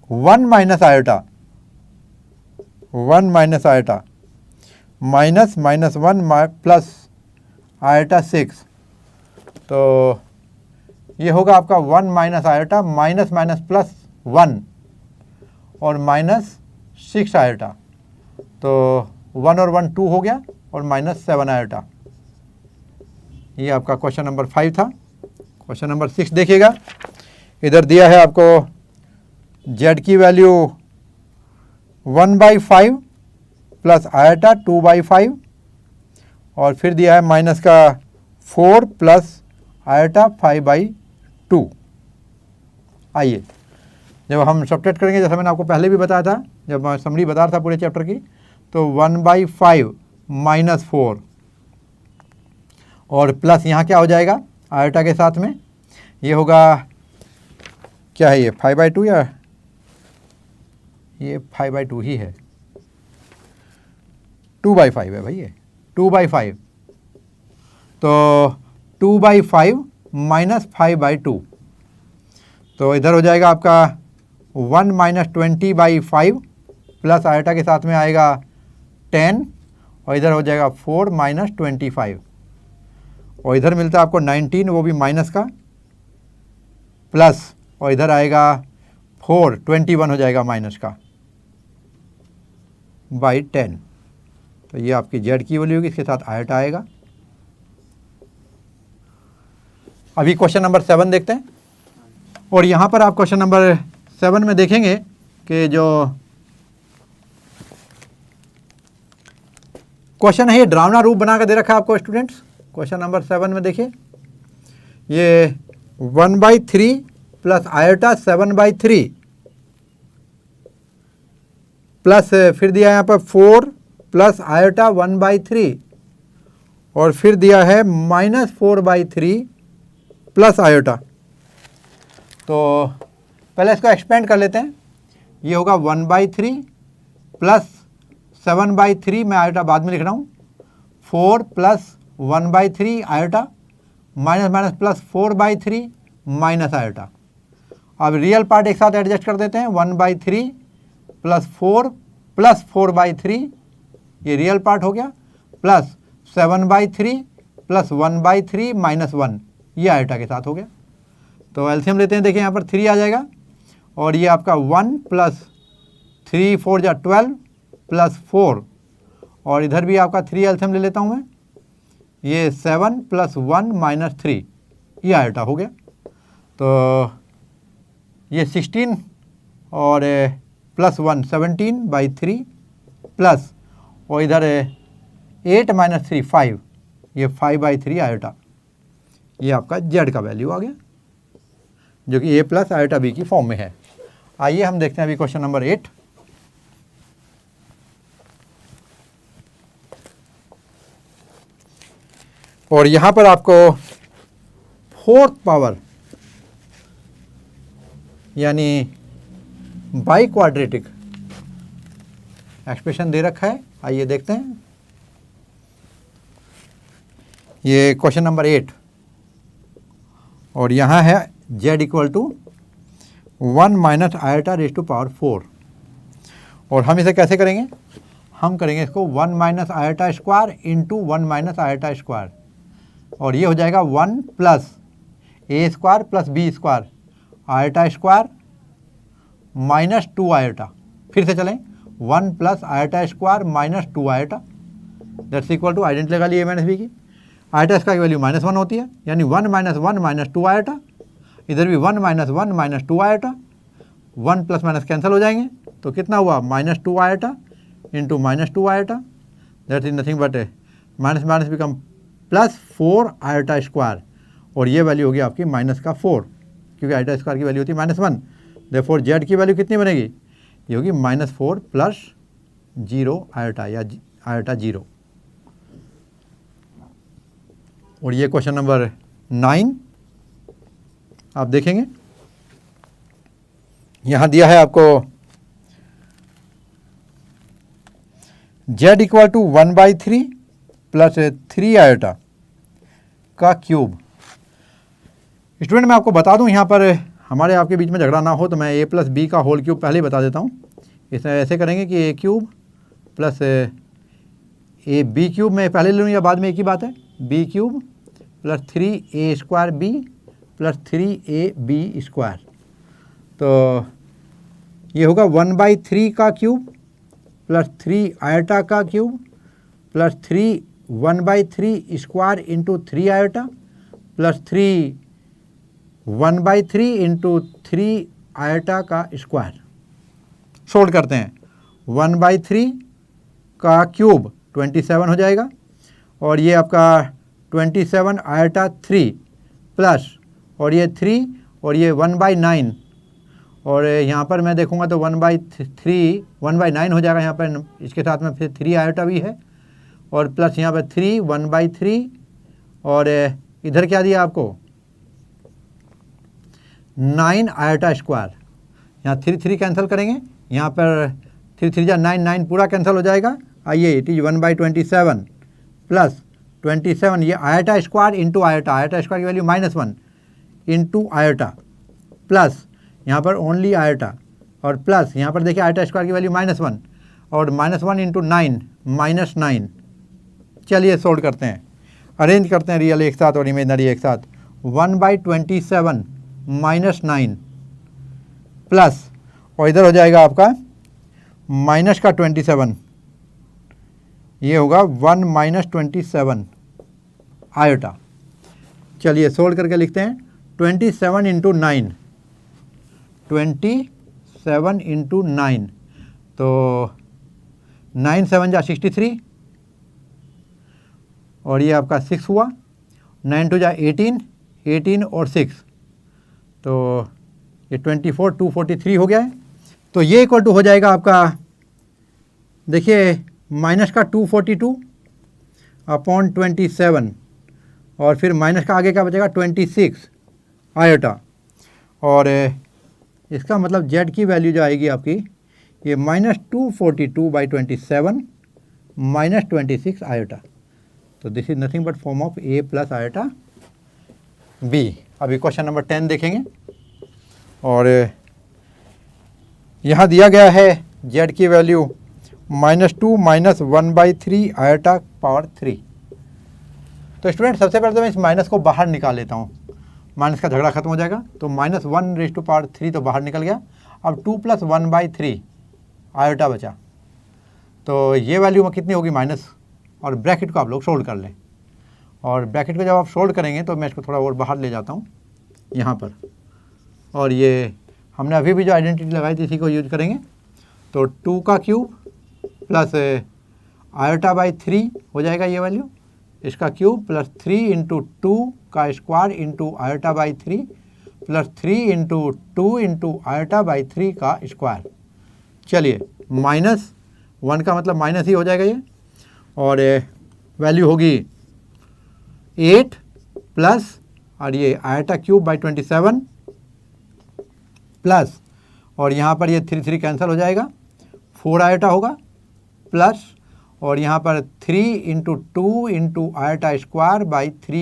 1 minus iota, 1 minus iota minus minus 1 plus iota 6। तो ये होगा आपका 1 minus iota minus minus plus 1 और माइनस 6 आयोटा। तो 1 और 1 2 हो गया और माइनस 7 आयोटा। ये आपका क्वेश्चन नंबर 5 था। क्वेश्चन नंबर 6 देखिएगा। इधर दिया है आपको z की वैल्यू 1/5 प्लस आयोटा 2/5 और फिर दिया है माइनस का 4 प्लस आयोटा 5/2। आइए जब हम सब्ट्रैक्ट करेंगे, जैसा मैंने आपको पहले भी बताया था जब मैं समरी बता रहा था पूरे चैप्टर की, तो 1/5 माइनस 4 और प्लस यहाँ क्या हो जाएगा आयोटा के साथ में, ये होगा क्या है ये 5/2 या ये 5/2 ही है, 2/5 है भाई, ये 2/5। तो 2/5 माइनस 5/2, तो इधर हो जाएगा आपका 1 माइनस 20/5 प्लस आयोटा के साथ में आएगा 10 और इधर हो जाएगा 4 माइनस 25 और इधर मिलता है आपको 19, वो भी माइनस का, प्लस और इधर आएगा 4 21 हो जाएगा माइनस का बाई 10। तो ये आपकी जेड की वैल्यू होगी, इसके साथ आयोटा आएगा। अभी क्वेश्चन नंबर 7 देखते हैं। और यहाँ पर आप क्वेश्चन नंबर 7 में देखेंगे कि जो क्वेश्चन है ये डरावना रूप बना कर दे रखा है आपको स्टूडेंट्स। क्वेश्चन नंबर 7 में देखिए, ये 1/3 प्लस आयोटा 7/3 प्लस फिर दिया है यहाँ पर 4 प्लस आयोटा 1/3 और फिर दिया है माइनस 4/3 प्लस आयोटा। तो पहले इसको एक्सपेंड कर लेते हैं। ये होगा 1/3 प्लस 7/3, मैं आयोटा बाद में लिख रहा हूँ, 4 plus 1/3 iota minus minus plus 4/3 minus iota. अब रियल पार्ट एक साथ एडजस्ट कर देते हैं, 1/3 प्लस 4 प्लस 4/3 ये रियल पार्ट हो गया, प्लस 7/3 प्लस 1/3 माइनस 1 ये आयोटा के साथ हो गया। तो एलसीएम लेते हैं, देखिए यहाँ पर 3 आ जाएगा और ये आपका 1 प्लस 3 4 जा 12 प्लस 4 और इधर भी आपका 3 एलसीएम ले लेता हूँ मैं, ये 7 प्लस 1 माइनस 3 ये आयोटा हो गया। तो ये 16 और प्लस 1 17/3 प्लस और इधर 8 माइनस 3 5, ये 5/3 आयोटा। ये आपका जेड का वैल्यू आ गया जो कि ए प्लस आयोटा बी की फॉर्म में है। आइए हम देखते हैं अभी क्वेश्चन नंबर 8। और यहाँ पर आपको 4th पावर यानी बाई क्वाड्रेटिक एक्सप्रेशन दे रखा है। आइए देखते हैं, ये क्वेश्चन नंबर 8 और यहाँ है z equal to 1 minus iota raise to power 4। और हम इसे कैसे करेंगे, हम करेंगे इसको 1 minus iota square into 1 minus iota square और ये हो जाएगा 1 plus a square plus b square iota square minus 2 iota. फिर से चलें, 1 plus iota square minus 2 iota that's equal to identity लगा ली ए माइनस बी की। आयोटा स्क्वायर की वैल्यू -1 होती है, यानी 1 माइनस 1 माइनस 2 आयोटा। इधर भी 1 minus 1 minus 2 iota, 1 plus minus cancel हो जाएंगे तो कितना हुआ -2 iota into -2 iota that is nothing but minus minus become plus 4 iota square और ये वैल्यू होगी आपकी माइनस का 4 क्योंकि आयोटा स्क्वायर की वैल्यू होती है -1। देयरफॉर जेड की वैल्यू कितनी बनेगी, ये होगी -4 प्लस 0 आयोटा या आयोटा 0 और ये क्वेश्चन नंबर 9 आप देखेंगे, यहाँ दिया है आपको z इक्वल टू 1/3 प्लस 3 आयोटा का क्यूब। स्टूडेंट मैं आपको बता दूं, यहाँ पर हमारे आपके बीच में झगड़ा ना हो तो मैं a प्लस बी का होल क्यूब पहले ही बता देता हूँ। इसे ऐसे करेंगे कि a cube plus a b cube मैं पहले ले लूँ या बाद में एक ही बात है, b cube plus 3a² b plus 3ab²। तो ये होगा 1/3 का क्यूब प्लस 3 आयोटा का cube plus 3 1/3 square into 3 iota plus 3 1/3 into 3 iota का स्क्वायर। सोल्व करते हैं, 1/3 का क्यूब 27 हो जाएगा और ये आपका 27 आयोटा 3 प्लस और ये 3 और ये 1/9 और यहाँ पर मैं देखूँगा तो 1/9 हो जाएगा यहाँ पर, इसके साथ में फिर 3 आयोटा भी है और प्लस यहाँ पर 3 1/3 और इधर क्या दिया आपको 9 आयोटा स्क्वायर। यहाँ 3 कैंसिल करेंगे, यहाँ पर 3 जा 9 9 पूरा कैंसिल हो जाएगा। आइए इट इज 1/27 प्लस 27 ये iota square into iota, iota square की वैल्यू -1 इंटू आयोटा प्लस यहाँ पर ओनली आयोटा और प्लस यहाँ पर देखिए आयोटा स्क्वायर की वैल्यू -1 और -1 इंटू 9 -9। चलिए सोल्व करते हैं, अरेंज करते हैं रियल एक साथ और इमेजनरी एक साथ। 1/27 -9 प्लस और इधर हो जाएगा आपका माइनस का 27, ये होगा 1 - 27 आयोटा। चलिए सोल्व करके लिखते हैं, 27 इंटू 9, 27 इंटू 9 तो 9 7 जा 63 और ये आपका 6 हुआ, 9 2 जा 18, 18 और 6 तो ये 24 243 हो गया है। तो ये इक्वल टू हो जाएगा आपका, देखिए माइनस का 242 अपॉन 27 और फिर माइनस का आगे क्या बचेगा 26 आयोटा और इसका मतलब z की वैल्यू जो आएगी आपकी ये -242/27 -26 आयोटा। तो this is nothing but form of a plus iota b। अभी क्वेश्चन नंबर 10 देखेंगे और यहाँ दिया गया है z की वैल्यू -2 - 1/3 आयोटा पावर 3। तो स्टूडेंट सबसे पहले तो मैं इस माइनस को बाहर निकाल लेता हूँ, माइनस का झगड़ा खत्म हो जाएगा। तो -1/3 तो बाहर निकल गया, अब 2 + 1/3 आयोटा बचा। तो ये वैल्यू में कितनी होगी माइनस, और ब्रैकेट को आप लोग सोल्व कर लें। और ब्रैकेट को जब आप सोल्व करेंगे तो मैं इसको थोड़ा और बाहर ले जाता हूँ यहाँ पर, और ये हमने अभी भी जो आइडेंटिटी लगाई थी इसी को यूज करेंगे। तो 2 का क्यूब प्लस आयोटा/3 हो जाएगा ये वैल्यू, इसका क्यूब प्लस 3 इंटू 2 का square into iota plus 3 into 2 into iota का स्क्वायर। चलिए -1 का मतलब माइनस ही हो जाएगा ये, और वैल्यू होगी 8 प्लस और ये आयोटा³/27 प्लस और यहाँ पर ये 3 कैंसिल हो जाएगा, 4 आयोटा होगा प्लस और यहाँ पर 3 इंटू 2 इंटू आयोटा²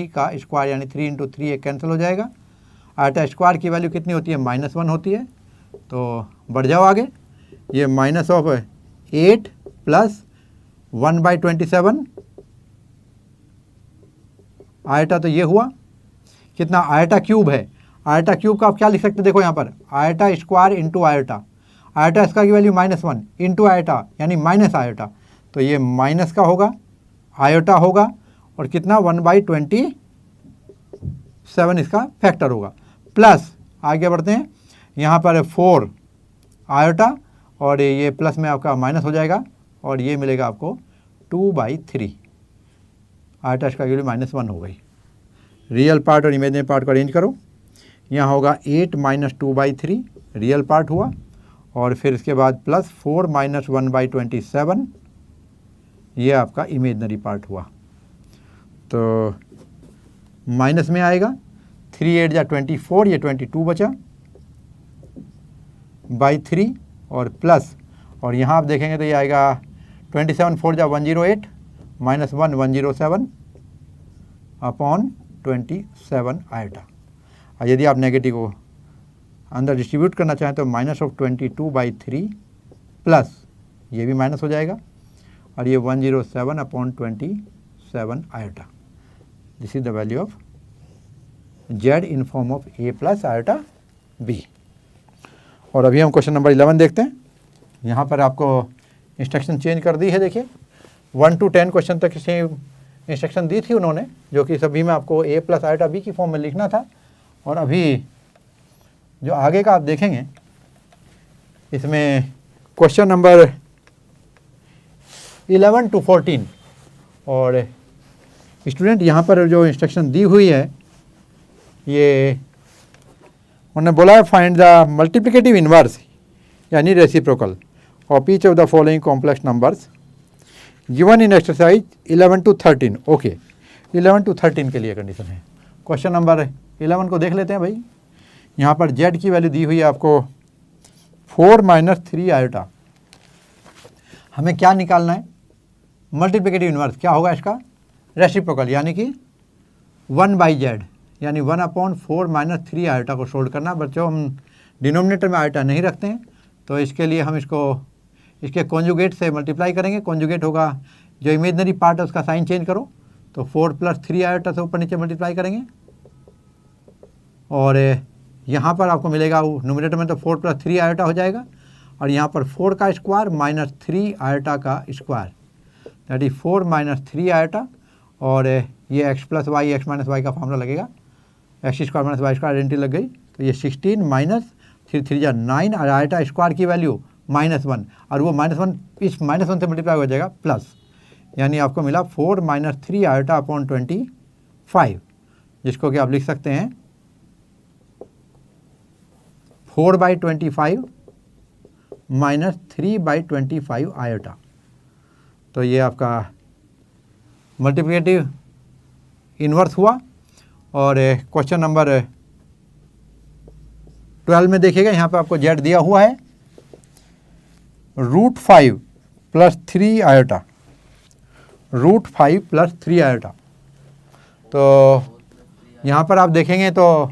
का स्क्वायर यानी 3 इंटू 3 एक कैंसिल हो जाएगा। आयोटा² की वैल्यू कितनी होती है -1 होती है। तो बढ़ जाओ आगे, ये -8 प्लस 1/27 आयोटा, तो ये हुआ कितना आयोटा³ है। आयोटा³ का आप क्या लिख सकते हैं, देखो यहाँ पर आयोटा² इंटू आयोटा, आयोटा² की वैल्यू -1 इंटू आयोटा यानी माइनस आयोटा, तो ये माइनस का होगा आयोटा होगा और कितना 1/27 इसका फैक्टर होगा। प्लस आगे बढ़ते हैं, यहाँ पर 4 आयोटा और ये प्लस में आपका माइनस हो जाएगा और ये मिलेगा आपको 2/3 आयोटा की वैल्यू -1 हो गई। रियल पार्ट और इमेजिनरी पार्ट को अरेंज करो, यहाँ होगा 8 - 2/3 रियल पार्ट हुआ और फिर इसके बाद प्लस 4 - 1/27 ये आपका इमेजिनरी पार्ट हुआ। तो माइनस में आएगा, 3 8 जा 24, ये 22 बचा बाई 3 और प्लस, और यहाँ आप देखेंगे तो ये आएगा 27 4 जा 108 माइनस 1 107 अपॉन 27 आयोटा। और यदि आप नेगेटिव को अंदर डिस्ट्रीब्यूट करना चाहें तो -22/3 प्लस ये भी माइनस हो जाएगा और ये 107 upon 27 iota. This is the value of z in form of a plus iota b। और अभी हम क्वेश्चन नंबर 11 देखते हैं। यहाँ पर आपको इंस्ट्रक्शन चेंज कर दी है। देखिए 1 to 10 क्वेश्चन तक से इंस्ट्रक्शन दी थी उन्होंने, जो कि सभी में आपको a प्लस आयोटा b की फॉर्म में लिखना था। और अभी जो आगे का आप देखेंगे इसमें क्वेश्चन नंबर 11 to 14 और स्टूडेंट यहाँ पर जो इंस्ट्रक्शन दी हुई है ये उन्होंने बोला है फाइंड द मल्टीप्लिकेटिव इनवर्स यानी reciprocal of each of the following complex numbers given in exercise 11 to 13। Okay 11 to 13 के लिए कंडीशन है। क्वेश्चन नंबर 11 को देख लेते हैं भाई। यहाँ पर z की वैल्यू दी हुई है आपको 4 - 3 आयोटा। हमें क्या निकालना है? Multiplicative inverse. क्या होगा इसका? रेसिप्रोकल यानी कि 1/z यानी 1/4 - 3 आयोटा को सोल्व करना। बच्चों हम डिनोमिनेटर में आयोटा नहीं रखते हैं तो इसके लिए हम इसको इसके कॉन्जुगेट से मल्टीप्लाई करेंगे। कॉन्जुगेट होगा जो इमेजनरी पार्ट है उसका साइन चेंज करो तो 4 + 3 आयोटा से ऊपर नीचे मल्टीप्लाई करेंगे और यहाँ पर आपको मिलेगा न्यूमरेटर में तो 4 + 3 आयोटा हो जाएगा और यहाँ पर 4 का स्क्वायर माइनस 3 आयोटा का स्क्वायर दैट इज 4 - 3 आयोटा और ये x + y x - y का फॉर्मूला लगेगा। x² - y² आइडेंटिटी लग गई तो ये 16 माइनस 3 3 जा 9 और आयोटा स्क्वायर की वैल्यू -1 और वो -1 इस -1 से मल्टीप्लाई हो जाएगा प्लस, यानी आपको मिला 4 - 3 आयोटा अपॉन 25 जिसको कि आप लिख सकते हैं 4/25 माइनस 3/25 आयोटा। तो ये आपका मल्टीप्लिकेटिव इन्वर्स हुआ। और क्वेश्चन नंबर 12 में देखिएगा यहाँ पे आपको z दिया हुआ है √5 + 3 आयोटा, √5 + 3 आयोटा। तो यहाँ पर आप देखेंगे तो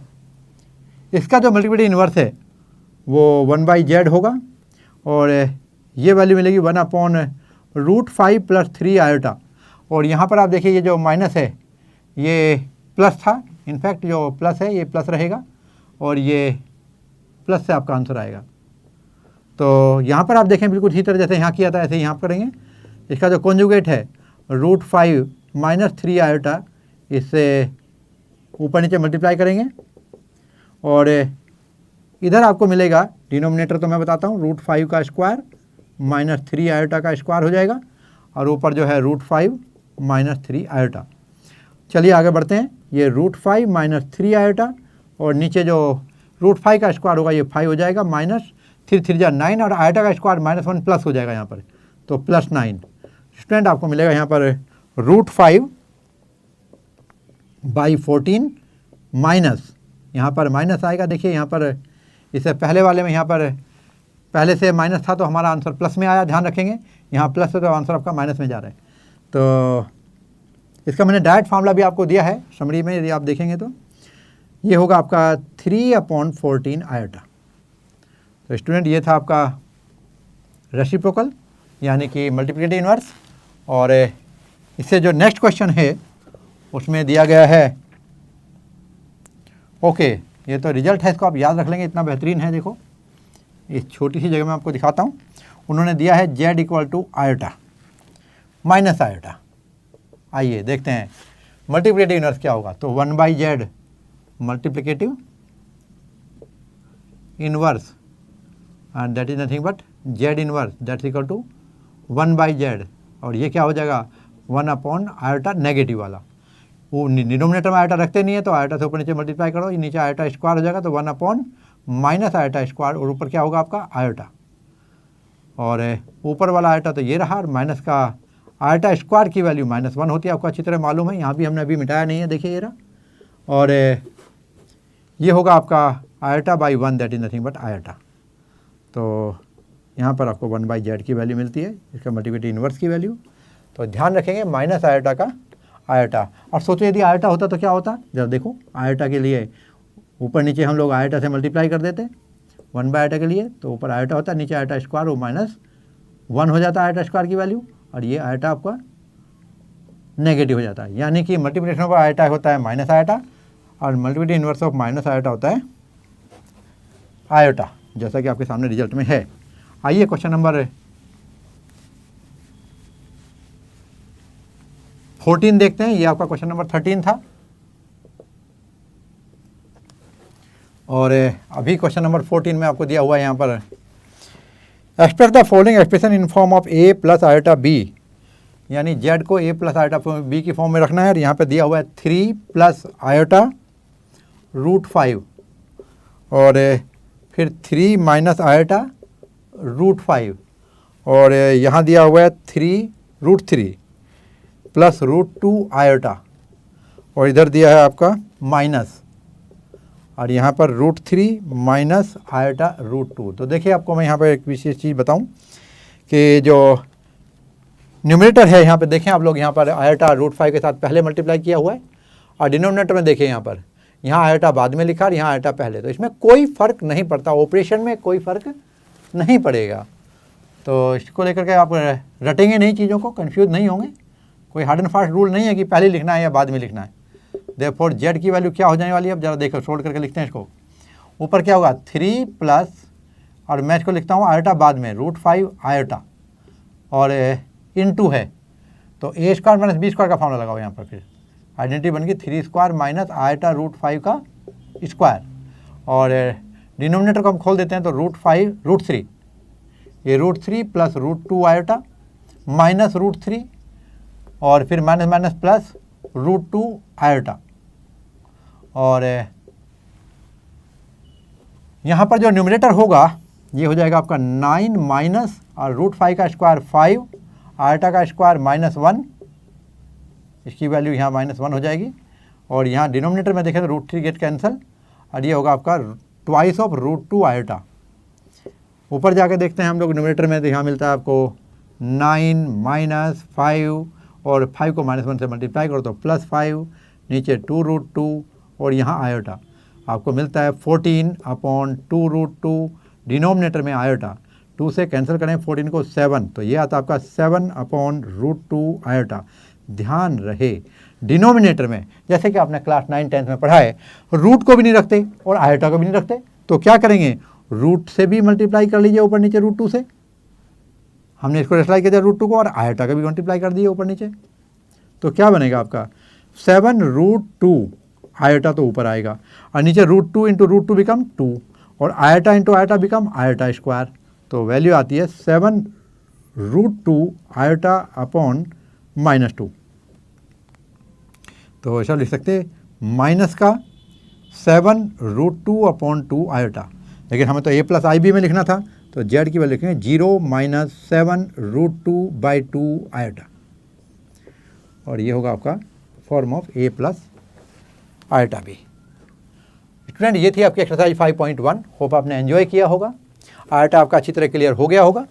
इसका जो मल्टीप्लिकेटिव इन्वर्स है वो 1/z होगा और ये वैल्यू मिलेगी 1/√5 + 3 आयोटा। और यहाँ पर आप देखिए ये जो माइनस है ये प्लस था, इनफैक्ट जो प्लस है ये प्लस रहेगा और ये प्लस से आपका आंसर आएगा। तो यहाँ पर आप देखें बिल्कुल इसी तरह जैसे यहाँ किया था ऐसे यहाँ करेंगे। इसका जो कॉन्जुगेट है √5 - 3 आयोटा इससे ऊपर नीचे मल्टीप्लाई करेंगे और इधर आपको मिलेगा डिनोमिनेटर तो मैं बताता हूँ √5 का स्क्वायर माइनस 3 आयोटा का स्क्वायर हो जाएगा और ऊपर जो है √5 - 3 आयोटा। चलिए आगे बढ़ते हैं। ये √5 - 3 आयोटा और नीचे जो √5 का स्क्वायर होगा ये 5 हो जाएगा माइनस 3 3 जा 9 और आयोटा का स्क्वायर -1 प्लस हो जाएगा यहाँ पर तो +9। स्टूडेंट आपको मिलेगा यहाँ पर √5/14 माइनस यहाँ पर माइनस आएगा। देखिए यहाँ पर इससे पहले वाले में यहाँ पर पहले से माइनस था तो हमारा आंसर प्लस में आया, ध्यान रखेंगे यहाँ प्लस है तो आंसर आपका माइनस में जा रहा है। तो इसका मैंने डायरेक्ट फार्मूला भी आपको दिया है समरी में, यदि आप देखेंगे तो ये होगा आपका 3/14 आयोटा। तो स्टूडेंट ये था आपका रेसिप्रोकल यानी कि मल्टीप्लिकेटिव इन्वर्स। और इससे जो नेक्स्ट क्वेश्चन है उसमें दिया गया है ओके ये तो रिजल्ट है, इसको आप याद रख लेंगे, इतना बेहतरीन है। देखो इस छोटी सी जगह में आपको दिखाता हूँ। उन्होंने दिया है z = आयोटा माइनस आयोटा। आइए देखते हैं मल्टीप्लिकेटिव इन्वर्स क्या होगा। तो 1/z multiplicative inverse and that is nothing but z inverse that's equal to 1/z और ये क्या हो जाएगा 1 आयोटा नेगेटिव वाला। वो डिनोमिनेटर में आयोटा रखते नहीं है तो आयोटा से ऊपर नीचे मल्टीप्लाई करो, ये नीचे आयोटा स्क्वायर हो जाएगा तो 1/ आयोटा स्क्वायर और ऊपर क्या होगा आपका आयोटा और ऊपर वाला आयोटा तो ये रहा और माइनस का आयोटा स्क्वायर की वैल्यू -1 होती है, आपको अच्छी तरह मालूम है। यहाँ भी हमने अभी मिटाया नहीं है, देखिए ये रहा और ये होगा आपका iota by 1, that is nothing but iota. तो यहाँ पर आपको 1/z की वैल्यू मिलती है, इसका मल्टीप्लिकेटिव इन्वर्स की वैल्यू। तो ध्यान रखेंगे माइनस आयोटा का आयोटा। और सोचो यदि आयोटा होता तो क्या होता, जब देखो आयोटा के लिए ऊपर नीचे हम लोग आयोटा से मल्टीप्लाई कर देते 1/आयोटा के लिए, तो ऊपर आयोटा होता, नीचे आयोटा स्क्वायर, वो -1 हो जाता आयोटा स्क्वायर की वैल्यू, और ये आयोटा आपका नेगेटिव हो जाता है। यानी कि मल्टीप्लिकेशन ऑफ आयोटा होता है माइनस आयोटा और multiplicative inverse of minus iota होता है आयोटा, जैसा कि आपके सामने रिजल्ट में है। आइए क्वेश्चन नंबर 14 देखते हैं। ये आपका क्वेश्चन नंबर 13 था और अभी क्वेश्चन नंबर 14 में आपको दिया हुआ है यहाँ पर, express the following expression in form of a plus iota b, यानी z को a प्लस आयोटा b की फॉर्म में रखना है। और यहाँ पे दिया हुआ है 3 प्लस आयोटा रूट 5 और फिर 3 माइनस आयोटा रूट 5 और यहाँ दिया हुआ है 3 रूट 3 प्लस रूट 2 आयोटा और इधर दिया है आपका माइनस, और यहाँ पर रूट 3 माइनस आयोटा रूट 2। तो देखिए आपको मैं यहाँ पर एक विशेष चीज़ बताऊँ कि जो न्यूमरेटर है यहाँ पे देखें आप लोग, यहाँ पर आयोटा रूट 5 के साथ पहले मल्टीप्लाई किया हुआ है और डिनोमिनेटर में देखिए यहाँ आयोटा बाद में लिखा और यहाँ आयोटा पहले। तो इसमें कोई फ़र्क नहीं पड़ता, ऑपरेशन में कोई फ़र्क नहीं पड़ेगा। तो इसको लेकर के आप रटेंगे नहीं, चीज़ों को कंफ्यूज नहीं होंगे। कोई हार्ड एंड फास्ट रूल नहीं है कि पहले लिखना है या बाद में लिखना है। देयरफॉर जेड की वैल्यू क्या हो जाने वाली है, अब जरा देखो सोल्व करके लिखते हैं इसको। ऊपर क्या होगा 3 प्लस, और मैं इसको लिखता हूँ आयोटा बाद में रूट 5 आयोटा और इनटू है, तो a square minus b square का फॉर्मूला लगाओ यहाँ पर। फिर आइडेंटिटी बन गई 3 स्क्वायर माइनस आयोटा रूट 5 का स्क्वायर, और डिनोमिनेटर को हम खोल देते हैं तो रूट 5 रूट 3, ये root 3 plus root 2 iota minus root 3 और फिर minus minus plus root 2 iota. और यहाँ पर जो न्यूमरेटर होगा ये हो जाएगा आपका 9 माइनस और रूट 5 का स्क्वायर 5, आयोटा का स्क्वायर -1, इसकी वैल्यू यहाँ -1 हो जाएगी। और यहाँ डिनोमिनेटर में देखें तो रूट 3 गेट कैंसिल और ये होगा आपका ट्वाइस ऑफ रूट 2 आयोटा। ऊपर जाके देखते हैं हम लोग न्यूमरेटर में, तो यहाँ मिलता है आपको 9 माइनस 5 और 5 को -1 से मल्टीप्लाई करो तो +5, नीचे 2 रूट 2 और यहाँ आयोटा आपको मिलता है 14/2 रूट 2, डिनोमिनेटर में आयोटा 2 से कैंसिल करें 14 को 7, तो ये आता है आपका 7/√2 आयोटा। ध्यान रहे डिनोमिनेटर में, जैसे कि आपने क्लास 9 10th में पढ़ा है, रूट को भी नहीं रखते और आयोटा को भी नहीं रखते, तो क्या करेंगे रूट से भी मल्टीप्लाई कर लीजिए ऊपर नीचे रूट 2 से। हमने इसको रेशनलाइज किया रूट 2 को और आयोटा का भी मल्टीप्लाई कर दिए ऊपर नीचे, तो क्या बनेगा आपका 7√2 आयोटा तो ऊपर आएगा और नीचे रूट 2 इंटू रूट 2 बिकम 2 और iota into iota become iota square. तो वैल्यू आती है 7√2 आयोटा अपॉन -2। तो ऐसा लिख सकते माइनस का 7√2/2 आयोटा, लेकिन हमें तो a प्लस आई बी में लिखना था, तो z की वैल्यू लिखेंगे 0 माइनस 7√2/2 आयोटा, और ये होगा आपका form of a plus iota b. Student ये थी आपकी एक्सरसाइज 5.1। होप आपने एंजॉय किया होगा, आयोटा आपका अच्छी तरह क्लियर हो गया होगा।